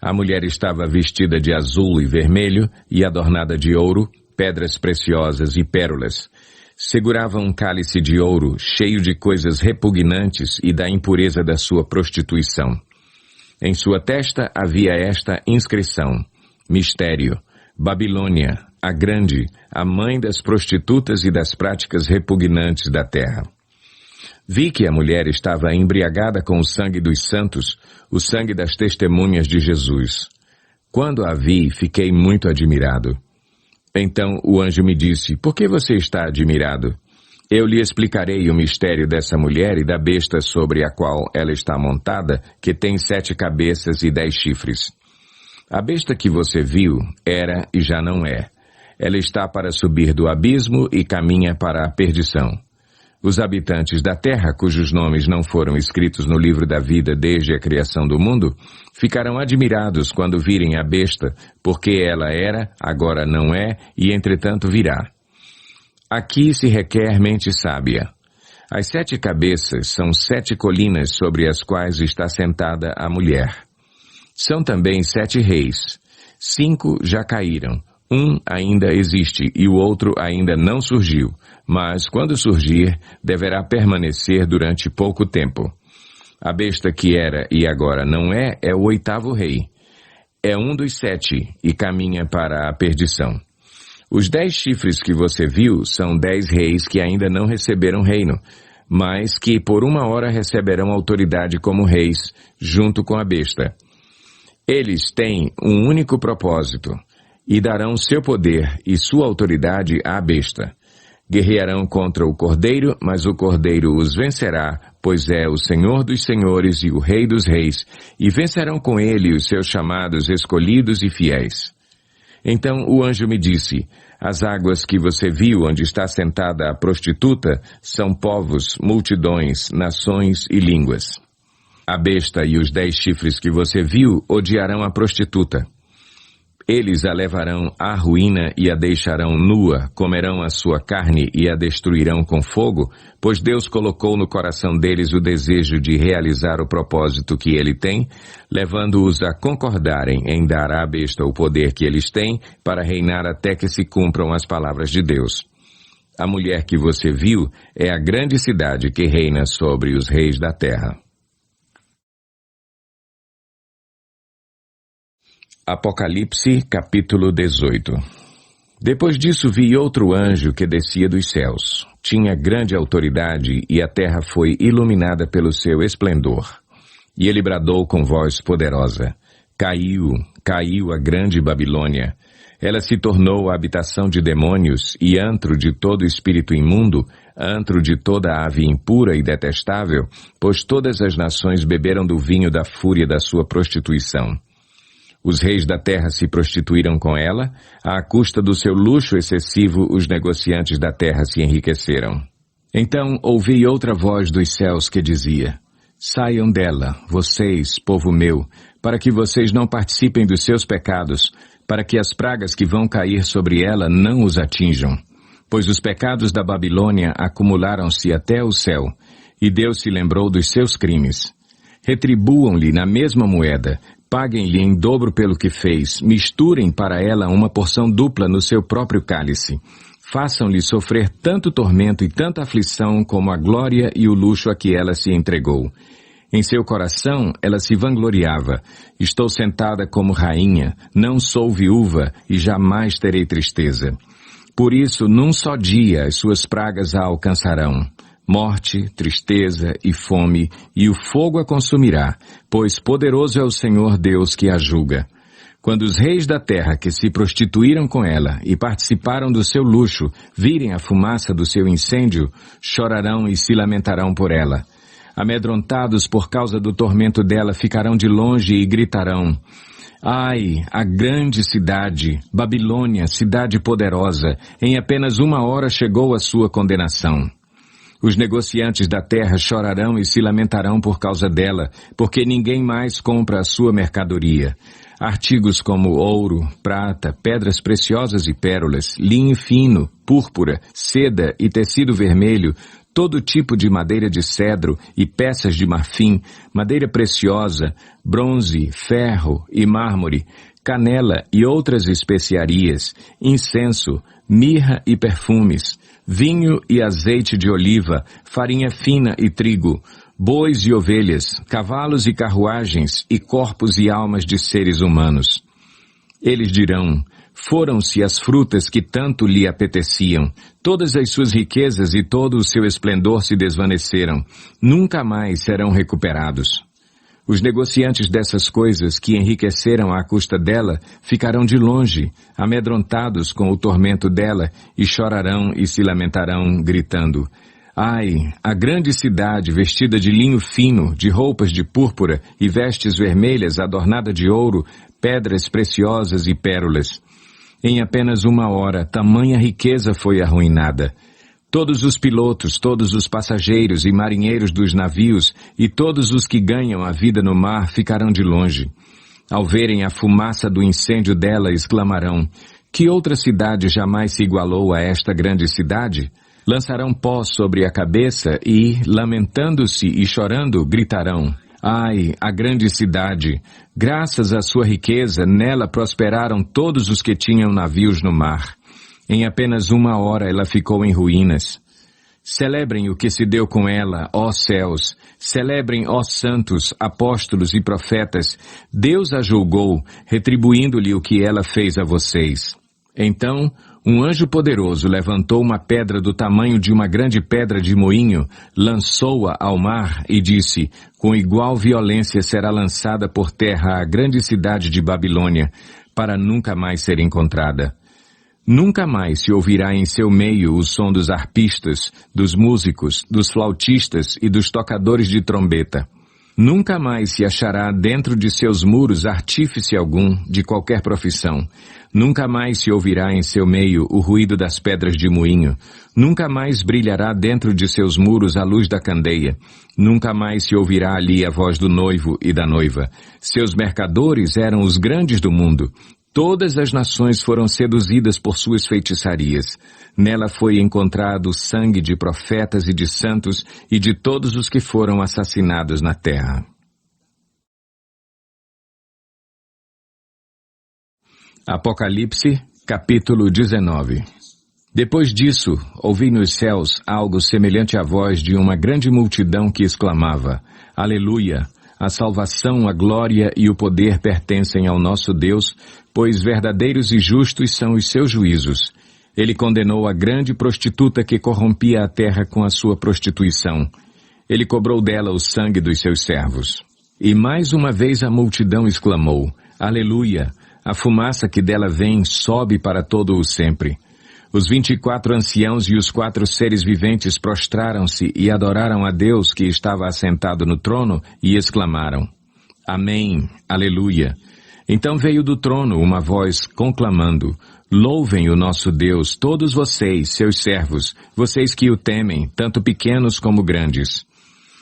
A mulher estava vestida de azul e vermelho e adornada de ouro, pedras preciosas e pérolas. Segurava um cálice de ouro cheio de coisas repugnantes e da impureza da sua prostituição. Em sua testa havia esta inscrição: Mistério, Babilônia, a grande, a mãe das prostitutas e das práticas repugnantes da terra. Vi que a mulher estava embriagada com o sangue dos santos, o sangue das testemunhas de Jesus. Quando a vi, fiquei muito admirado. Então o anjo me disse: Por que você está admirado? Eu lhe explicarei o mistério dessa mulher e da besta sobre a qual ela está montada, que tem 7 cabeças e 10 chifres. A besta que você viu era e já não é. Ela está para subir do abismo e caminha para a perdição. Os habitantes da terra, cujos nomes não foram escritos no livro da vida desde a criação do mundo, ficarão admirados quando virem a besta, porque ela era, agora não é, e entretanto virá. Aqui se requer mente sábia. As 7 cabeças são 7 colinas sobre as quais está sentada a mulher. São também 7 reis. 5 já caíram. Um ainda existe e o outro ainda não surgiu, mas quando surgir, deverá permanecer durante pouco tempo. A besta que era e agora não é, é o 8º rei. É um dos 7 e caminha para a perdição. Os 10 chifres que você viu são 10 reis que ainda não receberam reino, mas que por uma hora receberão autoridade como reis, junto com a besta. Eles têm um único propósito, e darão seu poder e sua autoridade à besta. Guerrearão contra o Cordeiro, mas o Cordeiro os vencerá, pois é o Senhor dos senhores e o Rei dos reis, e vencerão com ele os seus chamados escolhidos e fiéis. Então o anjo me disse: As águas que você viu onde está sentada a prostituta são povos, multidões, nações e línguas. A besta e os 10 chifres que você viu odiarão a prostituta. Eles a levarão à ruína e a deixarão nua, comerão a sua carne e a destruirão com fogo, pois Deus colocou no coração deles o desejo de realizar o propósito que ele tem, levando-os a concordarem em dar à besta o poder que eles têm para reinar até que se cumpram as palavras de Deus. A mulher que você viu é a grande cidade que reina sobre os reis da terra. Apocalipse, capítulo 18. Depois disso vi outro anjo que descia dos céus. Tinha grande autoridade e a terra foi iluminada pelo seu esplendor. E ele bradou com voz poderosa: Caiu, caiu a grande Babilônia. Ela se tornou a habitação de demônios e antro de todo espírito imundo, antro de toda ave impura e detestável, pois todas as nações beberam do vinho da fúria da sua prostituição. Os reis da terra se prostituíram com ela, à custa do seu luxo excessivo os negociantes da terra se enriqueceram. Então ouvi outra voz dos céus que dizia: Saiam dela, vocês, povo meu, para que vocês não participem dos seus pecados, para que as pragas que vão cair sobre ela não os atinjam. Pois os pecados da Babilônia acumularam-se até o céu, e Deus se lembrou dos seus crimes. Retribuam-lhe na mesma moeda, paguem-lhe em dobro pelo que fez, misturem para ela uma porção dupla no seu próprio cálice. Façam-lhe sofrer tanto tormento e tanta aflição como a glória e o luxo a que ela se entregou. Em seu coração ela se vangloriava. Estou sentada como rainha, não sou viúva e jamais terei tristeza. Por isso, num só dia as suas pragas a alcançarão. Morte, tristeza e fome, e o fogo a consumirá, pois poderoso é o Senhor Deus que a julga. Quando os reis da terra que se prostituíram com ela e participaram do seu luxo virem a fumaça do seu incêndio, chorarão e se lamentarão por ela. Amedrontados por causa do tormento dela, ficarão de longe e gritarão: Ai, a grande cidade, Babilônia, cidade poderosa, em apenas 1 hora chegou a sua condenação. Os negociantes da terra chorarão e se lamentarão por causa dela, porque ninguém mais compra a sua mercadoria. Artigos como ouro, prata, pedras preciosas e pérolas, linho fino, púrpura, seda e tecido vermelho, todo tipo de madeira de cedro e peças de marfim, madeira preciosa, bronze, ferro e mármore, canela e outras especiarias, incenso, mirra e perfumes, vinho e azeite de oliva, farinha fina e trigo, bois e ovelhas, cavalos e carruagens, e corpos e almas de seres humanos. Eles dirão: foram-se as frutas que tanto lhe apeteciam, todas as suas riquezas e todo o seu esplendor se desvaneceram, nunca mais serão recuperados. Os negociantes dessas coisas que enriqueceram à custa dela ficarão de longe, amedrontados com o tormento dela, e chorarão e se lamentarão, gritando: Ai, a grande cidade vestida de linho fino, de roupas de púrpura e vestes vermelhas adornada de ouro, pedras preciosas e pérolas. Em apenas 1 hora, tamanha riqueza foi arruinada. Todos os pilotos, todos os passageiros e marinheiros dos navios e todos os que ganham a vida no mar ficarão de longe. Ao verem a fumaça do incêndio dela, exclamarão: Que outra cidade jamais se igualou a esta grande cidade? Lançarão pó sobre a cabeça e, lamentando-se e chorando, gritarão: Ai, a grande cidade! Graças à sua riqueza, nela prosperaram todos os que tinham navios no mar. Em apenas 1 hora ela ficou em ruínas. Celebrem o que se deu com ela, ó céus! Celebrem, ó santos, apóstolos e profetas! Deus a julgou, retribuindo-lhe o que ela fez a vocês. Então, um anjo poderoso levantou uma pedra do tamanho de uma grande pedra de moinho, lançou-a ao mar e disse: Com igual violência será lançada por terra a grande cidade de Babilônia, para nunca mais ser encontrada. Nunca mais se ouvirá em seu meio o som dos arpistas, dos músicos, dos flautistas e dos tocadores de trombeta. Nunca mais se achará dentro de seus muros artífice algum, de qualquer profissão. Nunca mais se ouvirá em seu meio o ruído das pedras de moinho. Nunca mais brilhará dentro de seus muros a luz da candeia. Nunca mais se ouvirá ali a voz do noivo e da noiva. Seus mercadores eram os grandes do mundo. Todas as nações foram seduzidas por suas feitiçarias. Nela foi encontrado o sangue de profetas e de santos e de todos os que foram assassinados na terra. Apocalipse, capítulo 19. Depois disso, ouvi nos céus algo semelhante à voz de uma grande multidão que exclamava: Aleluia! A salvação, a glória e o poder pertencem ao nosso Deus, pois verdadeiros e justos são os seus juízos. Ele condenou a grande prostituta que corrompia a terra com a sua prostituição. Ele cobrou dela o sangue dos seus servos. E mais uma vez a multidão exclamou: Aleluia! A fumaça que dela vem sobe para todo o sempre. Os 24 anciãos e os 4 seres viventes prostraram-se e adoraram a Deus que estava assentado no trono e exclamaram: Amém, aleluia. Então veio do trono uma voz conclamando: Louvem o nosso Deus, todos vocês, seus servos, vocês que o temem, tanto pequenos como grandes.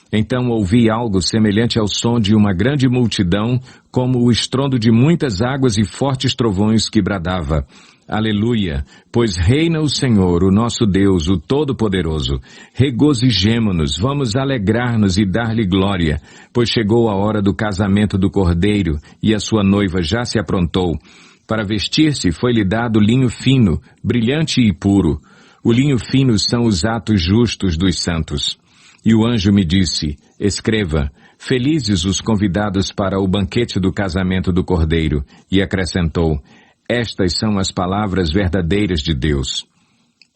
Então ouvi algo semelhante ao som de uma grande multidão, como o estrondo de muitas águas e fortes trovões que bradava: Aleluia, pois reina o Senhor, o nosso Deus, o Todo-Poderoso. Regozijemo-nos, vamos alegrar-nos e dar-lhe glória, pois chegou a hora do casamento do Cordeiro, e a sua noiva já se aprontou. Para vestir-se foi-lhe dado linho fino, brilhante e puro. O linho fino são os atos justos dos santos. E o anjo me disse, escreva, felizes os convidados para o banquete do casamento do Cordeiro. E acrescentou, estas são as palavras verdadeiras de Deus.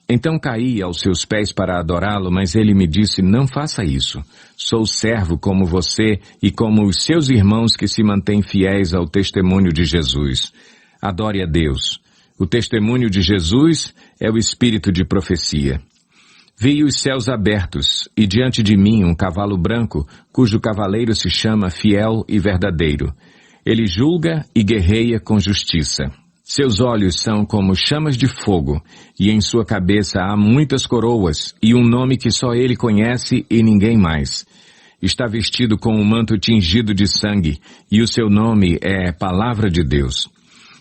Então caí aos seus pés para adorá-lo, mas ele me disse, não faça isso. Sou servo como você e como os seus irmãos que se mantêm fiéis ao testemunho de Jesus. Adore a Deus. O testemunho de Jesus é o espírito de profecia. Vi os céus abertos, e diante de mim um cavalo branco, cujo cavaleiro se chama Fiel e Verdadeiro. Ele julga e guerreia com justiça. Seus olhos são como chamas de fogo, e em sua cabeça há muitas coroas, e um nome que só ele conhece e ninguém mais. Está vestido com um manto tingido de sangue, e o seu nome é Palavra de Deus.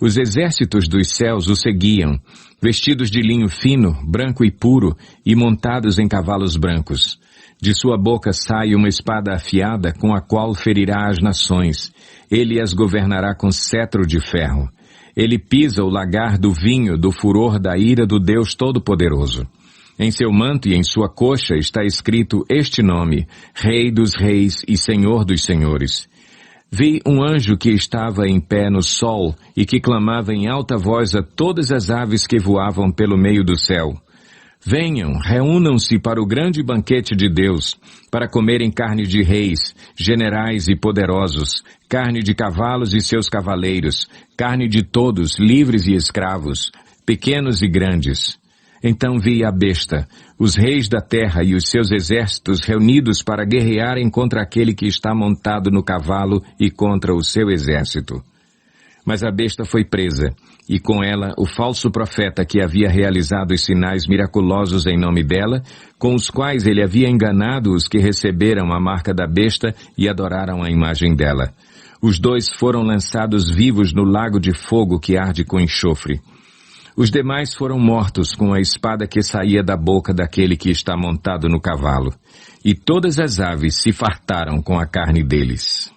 Os exércitos dos céus o seguiam, vestidos de linho fino, branco e puro, e montados em cavalos brancos. De sua boca sai uma espada afiada com a qual ferirá as nações. Ele as governará com cetro de ferro. Ele pisa o lagar do vinho do furor da ira do Deus Todo-Poderoso. Em seu manto e em sua coxa está escrito este nome, Rei dos Reis e Senhor dos Senhores. Vi um anjo que estava em pé no sol e que clamava em alta voz a todas as aves que voavam pelo meio do céu. Venham, reúnam-se para o grande banquete de Deus, para comerem carne de reis, generais e poderosos, carne de cavalos e seus cavaleiros, carne de todos, livres e escravos, pequenos e grandes. Então vi a besta, os reis da terra e os seus exércitos reunidos para guerrearem contra aquele que está montado no cavalo e contra o seu exército. Mas a besta foi presa, e com ela o falso profeta que havia realizado os sinais miraculosos em nome dela, com os quais ele havia enganado os que receberam a marca da besta e adoraram a imagem dela. Os dois foram lançados vivos no lago de fogo que arde com enxofre. Os demais foram mortos com a espada que saía da boca daquele que está montado no cavalo, e todas as aves se fartaram com a carne deles.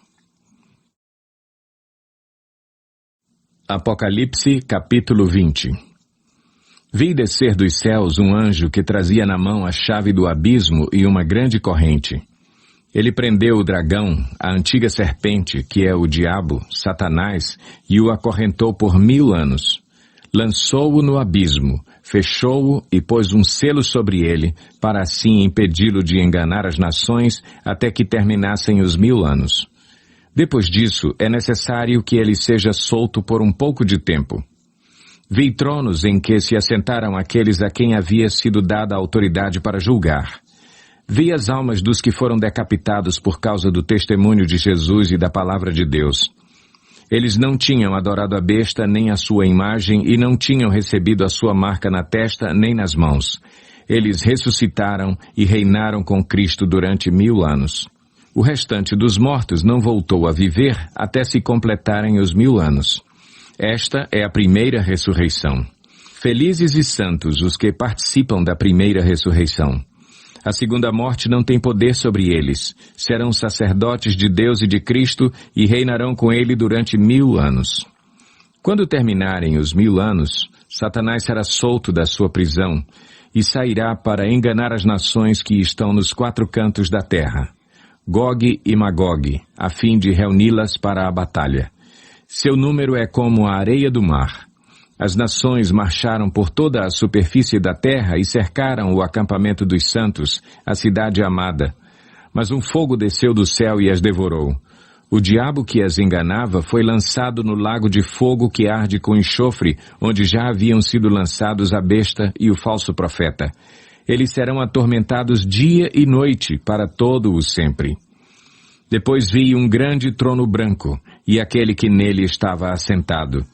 Apocalipse, capítulo 20. Vi descer dos céus um anjo que trazia na mão a chave do abismo e uma grande corrente. Ele prendeu o dragão, a antiga serpente, que é o diabo, Satanás, e o acorrentou por 1000 anos. Lançou-o no abismo, fechou-o e pôs um selo sobre ele, para assim impedi-lo de enganar as nações até que terminassem os 1000 anos. Depois disso, é necessário que ele seja solto por um pouco de tempo. Vi tronos em que se assentaram aqueles a quem havia sido dada a autoridade para julgar. Vi as almas dos que foram decapitados por causa do testemunho de Jesus e da palavra de Deus. Eles não tinham adorado a besta nem a sua imagem e não tinham recebido a sua marca na testa nem nas mãos. Eles ressuscitaram e reinaram com Cristo durante 1000 anos. O restante dos mortos não voltou a viver até se completarem os 1000 anos. Esta é a primeira ressurreição. Felizes e santos os que participam da primeira ressurreição. A segunda morte não tem poder sobre eles. Serão sacerdotes de Deus e de Cristo e reinarão com ele durante 1000 anos. Quando terminarem os 1000 anos, Satanás será solto da sua prisão e sairá para enganar as nações que estão nos 4 cantos da terra. Gog e Magog, a fim de reuni-las para a batalha. Seu número é como a areia do mar. As nações marcharam por toda a superfície da terra e cercaram o acampamento dos santos, a cidade amada. Mas um fogo desceu do céu e as devorou. O diabo que as enganava foi lançado no lago de fogo que arde com enxofre, onde já haviam sido lançados a besta e o falso profeta. Eles serão atormentados dia e noite para todo o sempre. Depois vi um grande trono branco e aquele que nele estava assentado.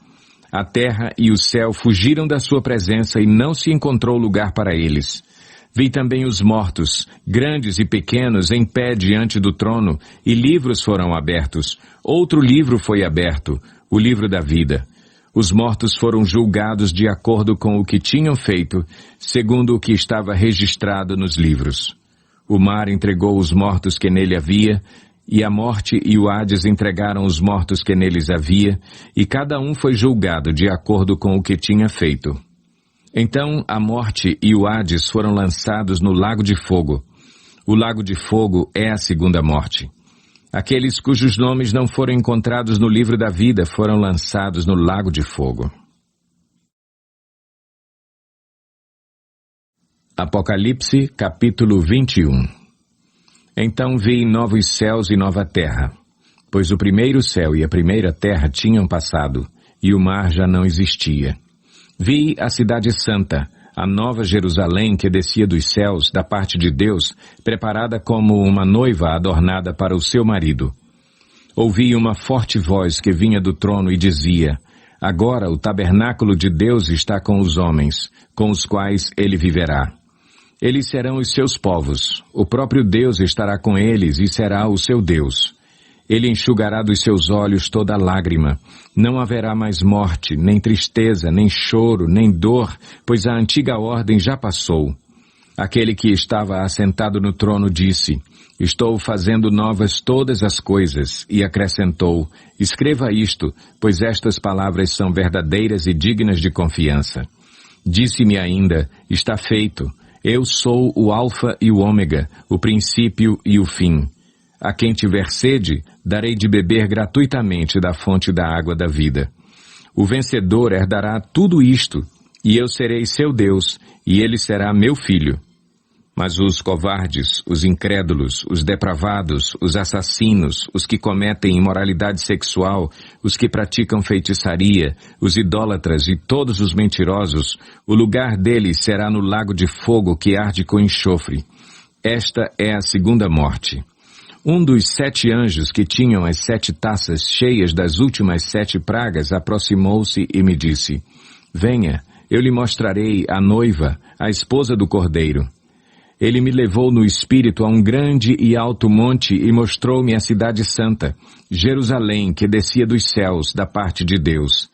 A terra e o céu fugiram da sua presença e não se encontrou lugar para eles. Vi também os mortos, grandes e pequenos, em pé diante do trono, e livros foram abertos. Outro livro foi aberto, o livro da vida. Os mortos foram julgados de acordo com o que tinham feito, segundo o que estava registrado nos livros. O mar entregou os mortos que nele havia, e a morte e o Hades entregaram os mortos que neles havia, e cada um foi julgado de acordo com o que tinha feito. Então a morte e o Hades foram lançados no lago de fogo. O lago de fogo é a segunda morte. Aqueles cujos nomes não foram encontrados no livro da vida foram lançados no lago de fogo. Apocalipse, capítulo 21. Então vi novos céus e nova terra, pois o primeiro céu e a primeira terra tinham passado, e o mar já não existia. Vi a cidade santa, a nova Jerusalém que descia dos céus, da parte de Deus, preparada como uma noiva adornada para o seu marido. Ouvi uma forte voz que vinha do trono e dizia: Agora o tabernáculo de Deus está com os homens, com os quais ele viverá. Eles serão os seus povos, o próprio Deus estará com eles e será o seu Deus. Ele enxugará dos seus olhos toda lágrima. Não haverá mais morte, nem tristeza, nem choro, nem dor, pois a antiga ordem já passou. Aquele que estava assentado no trono disse: Estou fazendo novas todas as coisas, e acrescentou: Escreva isto, pois estas palavras são verdadeiras e dignas de confiança. Disse-me ainda: Está feito. Eu sou o Alfa e o Ômega, o princípio e o fim. A quem tiver sede, darei de beber gratuitamente da fonte da água da vida. O vencedor herdará tudo isto, e eu serei seu Deus, e ele será meu filho. Mas os covardes, os incrédulos, os depravados, os assassinos, os que cometem imoralidade sexual, os que praticam feitiçaria, os idólatras e todos os mentirosos, o lugar deles será no lago de fogo que arde com enxofre. Esta é a segunda morte. Um dos 7 anjos que tinham as 7 taças cheias das últimas 7 pragas aproximou-se e me disse: Venha, eu lhe mostrarei a noiva, a esposa do Cordeiro. Ele me levou no espírito a um grande e alto monte e mostrou-me a cidade santa, Jerusalém, que descia dos céus, da parte de Deus.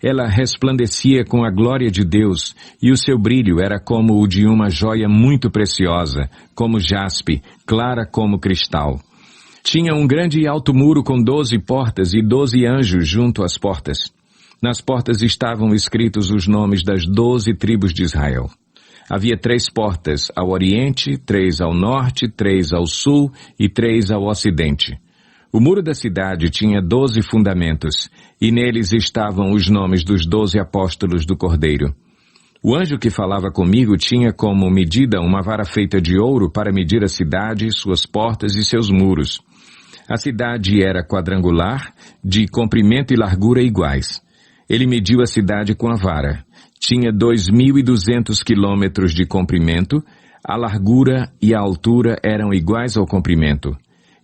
Ela resplandecia com a glória de Deus, e o seu brilho era como o de uma joia muito preciosa, como jaspe, clara como cristal. Tinha um grande e alto muro com 12 portas e 12 anjos junto às portas. Nas portas estavam escritos os nomes das 12 tribos de Israel. Havia 3 portas ao oriente, 3 ao norte, 3 ao sul e 3 ao ocidente. O muro da cidade tinha 12 fundamentos, e neles estavam os nomes dos 12 apóstolos do Cordeiro. O anjo que falava comigo tinha como medida uma vara feita de ouro para medir a cidade, suas portas e seus muros. A cidade era quadrangular, de comprimento e largura iguais. Ele mediu a cidade com a vara. Tinha 2.200 quilômetros de comprimento, a largura e a altura eram iguais ao comprimento.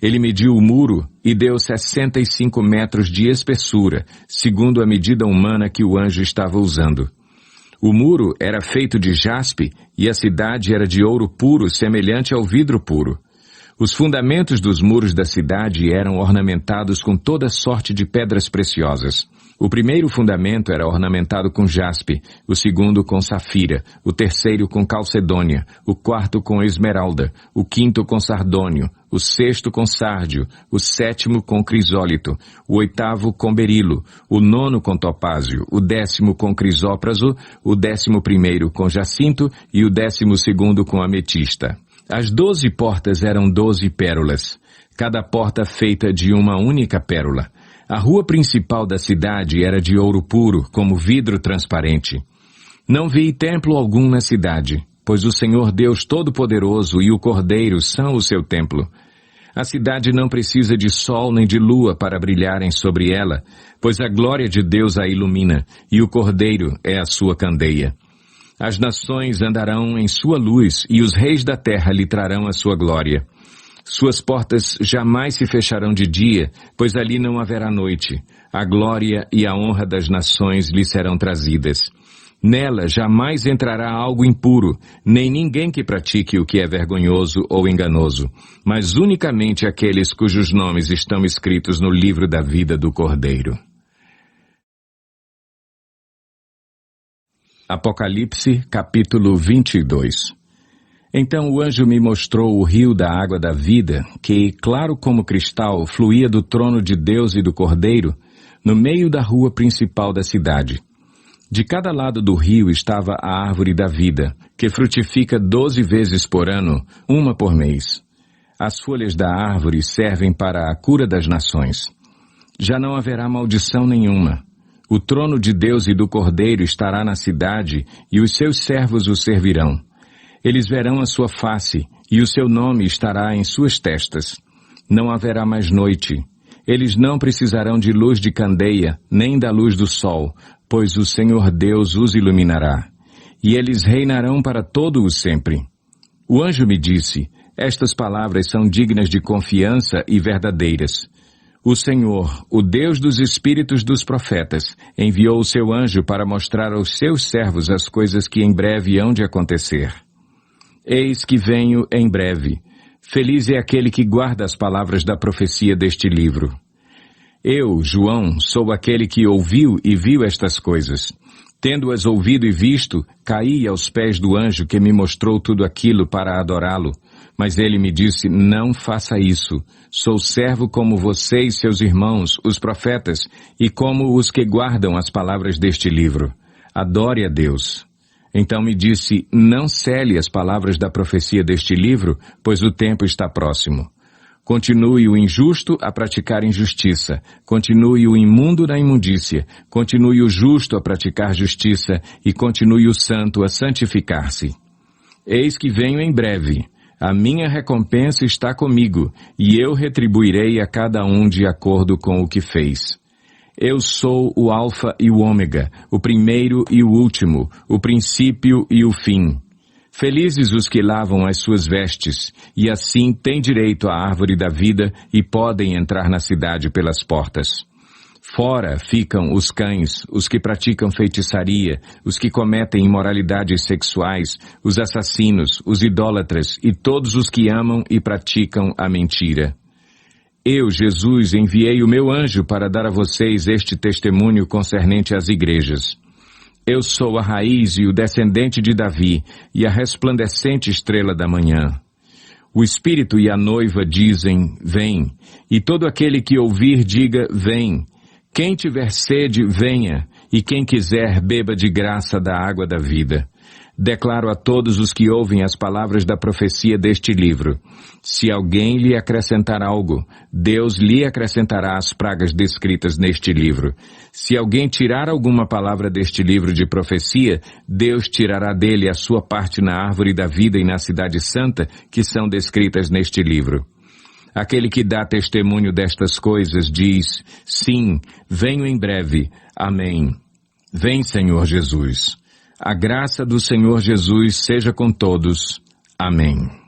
Ele mediu o muro e deu 65 metros de espessura, segundo a medida humana que o anjo estava usando. O muro era feito de jaspe e a cidade era de ouro puro, semelhante ao vidro puro. Os fundamentos dos muros da cidade eram ornamentados com toda sorte de pedras preciosas. O primeiro fundamento era ornamentado com jaspe, o segundo com safira, o terceiro com calcedônia, o quarto com esmeralda, o quinto com sardônio, o sexto com sárdio, o sétimo com crisólito, o oitavo com berilo, o nono com topázio, o 10º com crisópraso, o 11º com jacinto e o 12º com ametista. As 12 portas eram 12 pérolas, cada porta feita de uma única pérola. A rua principal da cidade era de ouro puro, como vidro transparente. Não vi templo algum na cidade, pois o Senhor Deus Todo-Poderoso e o Cordeiro são o seu templo. A cidade não precisa de sol nem de lua para brilharem sobre ela, pois a glória de Deus a ilumina, e o Cordeiro é a sua candeia. As nações andarão em sua luz, e os reis da terra lhe trarão a sua glória. Suas portas jamais se fecharão de dia, pois ali não haverá noite. A glória e a honra das nações lhe serão trazidas. Nela jamais entrará algo impuro, nem ninguém que pratique o que é vergonhoso ou enganoso, mas unicamente aqueles cujos nomes estão escritos no livro da vida do Cordeiro. Apocalipse, capítulo 22. Então o anjo me mostrou o rio da água da vida, que, claro como cristal, fluía do trono de Deus e do Cordeiro, no meio da rua principal da cidade. De cada lado do rio estava a árvore da vida, que frutifica 12 vezes por ano, uma por mês. As folhas da árvore servem para a cura das nações. Já não haverá maldição nenhuma. O trono de Deus e do Cordeiro estará na cidade, e os seus servos o servirão. Eles verão a sua face, e o seu nome estará em suas testas. Não haverá mais noite. Eles não precisarão de luz de candeia, nem da luz do sol, pois o Senhor Deus os iluminará. E eles reinarão para todo o sempre. O anjo me disse, estas palavras são dignas de confiança e verdadeiras. O Senhor, o Deus dos espíritos dos profetas, enviou o seu anjo para mostrar aos seus servos as coisas que em breve hão de acontecer. Eis que venho em breve. Feliz é aquele que guarda as palavras da profecia deste livro. Eu, João, sou aquele que ouviu e viu estas coisas. Tendo-as ouvido e visto, caí aos pés do anjo que me mostrou tudo aquilo para adorá-lo. Mas ele me disse, não faça isso. Sou servo como você e seus irmãos, os profetas, e como os que guardam as palavras deste livro. Adore a Deus. Então me disse, não cele as palavras da profecia deste livro, pois o tempo está próximo. Continue o injusto a praticar injustiça, continue o imundo na imundícia, continue o justo a praticar justiça, e continue o santo a santificar-se. Eis que venho em breve. A minha recompensa está comigo, e eu retribuirei a cada um de acordo com o que fez. Eu sou o Alfa e o Ômega, o primeiro e o último, o princípio e o fim. Felizes os que lavam as suas vestes, e assim têm direito à árvore da vida e podem entrar na cidade pelas portas. Fora ficam os cães, os que praticam feitiçaria, os que cometem imoralidades sexuais, os assassinos, os idólatras e todos os que amam e praticam a mentira. Eu, Jesus, enviei o meu anjo para dar a vocês este testemunho concernente às igrejas. Eu sou a raiz e o descendente de Davi, e a resplandecente estrela da manhã. O Espírito e a noiva dizem, vem, e todo aquele que ouvir diga, vem. Quem tiver sede, venha, e quem quiser, beba de graça da água da vida. Declaro a todos os que ouvem as palavras da profecia deste livro. Se alguém lhe acrescentar algo, Deus lhe acrescentará as pragas descritas neste livro. Se alguém tirar alguma palavra deste livro de profecia, Deus tirará dele a sua parte na árvore da vida e na cidade santa, que são descritas neste livro. Aquele que dá testemunho destas coisas diz, sim, venho em breve. Amém. Vem, Senhor Jesus. A graça do Senhor Jesus seja com todos. Amém.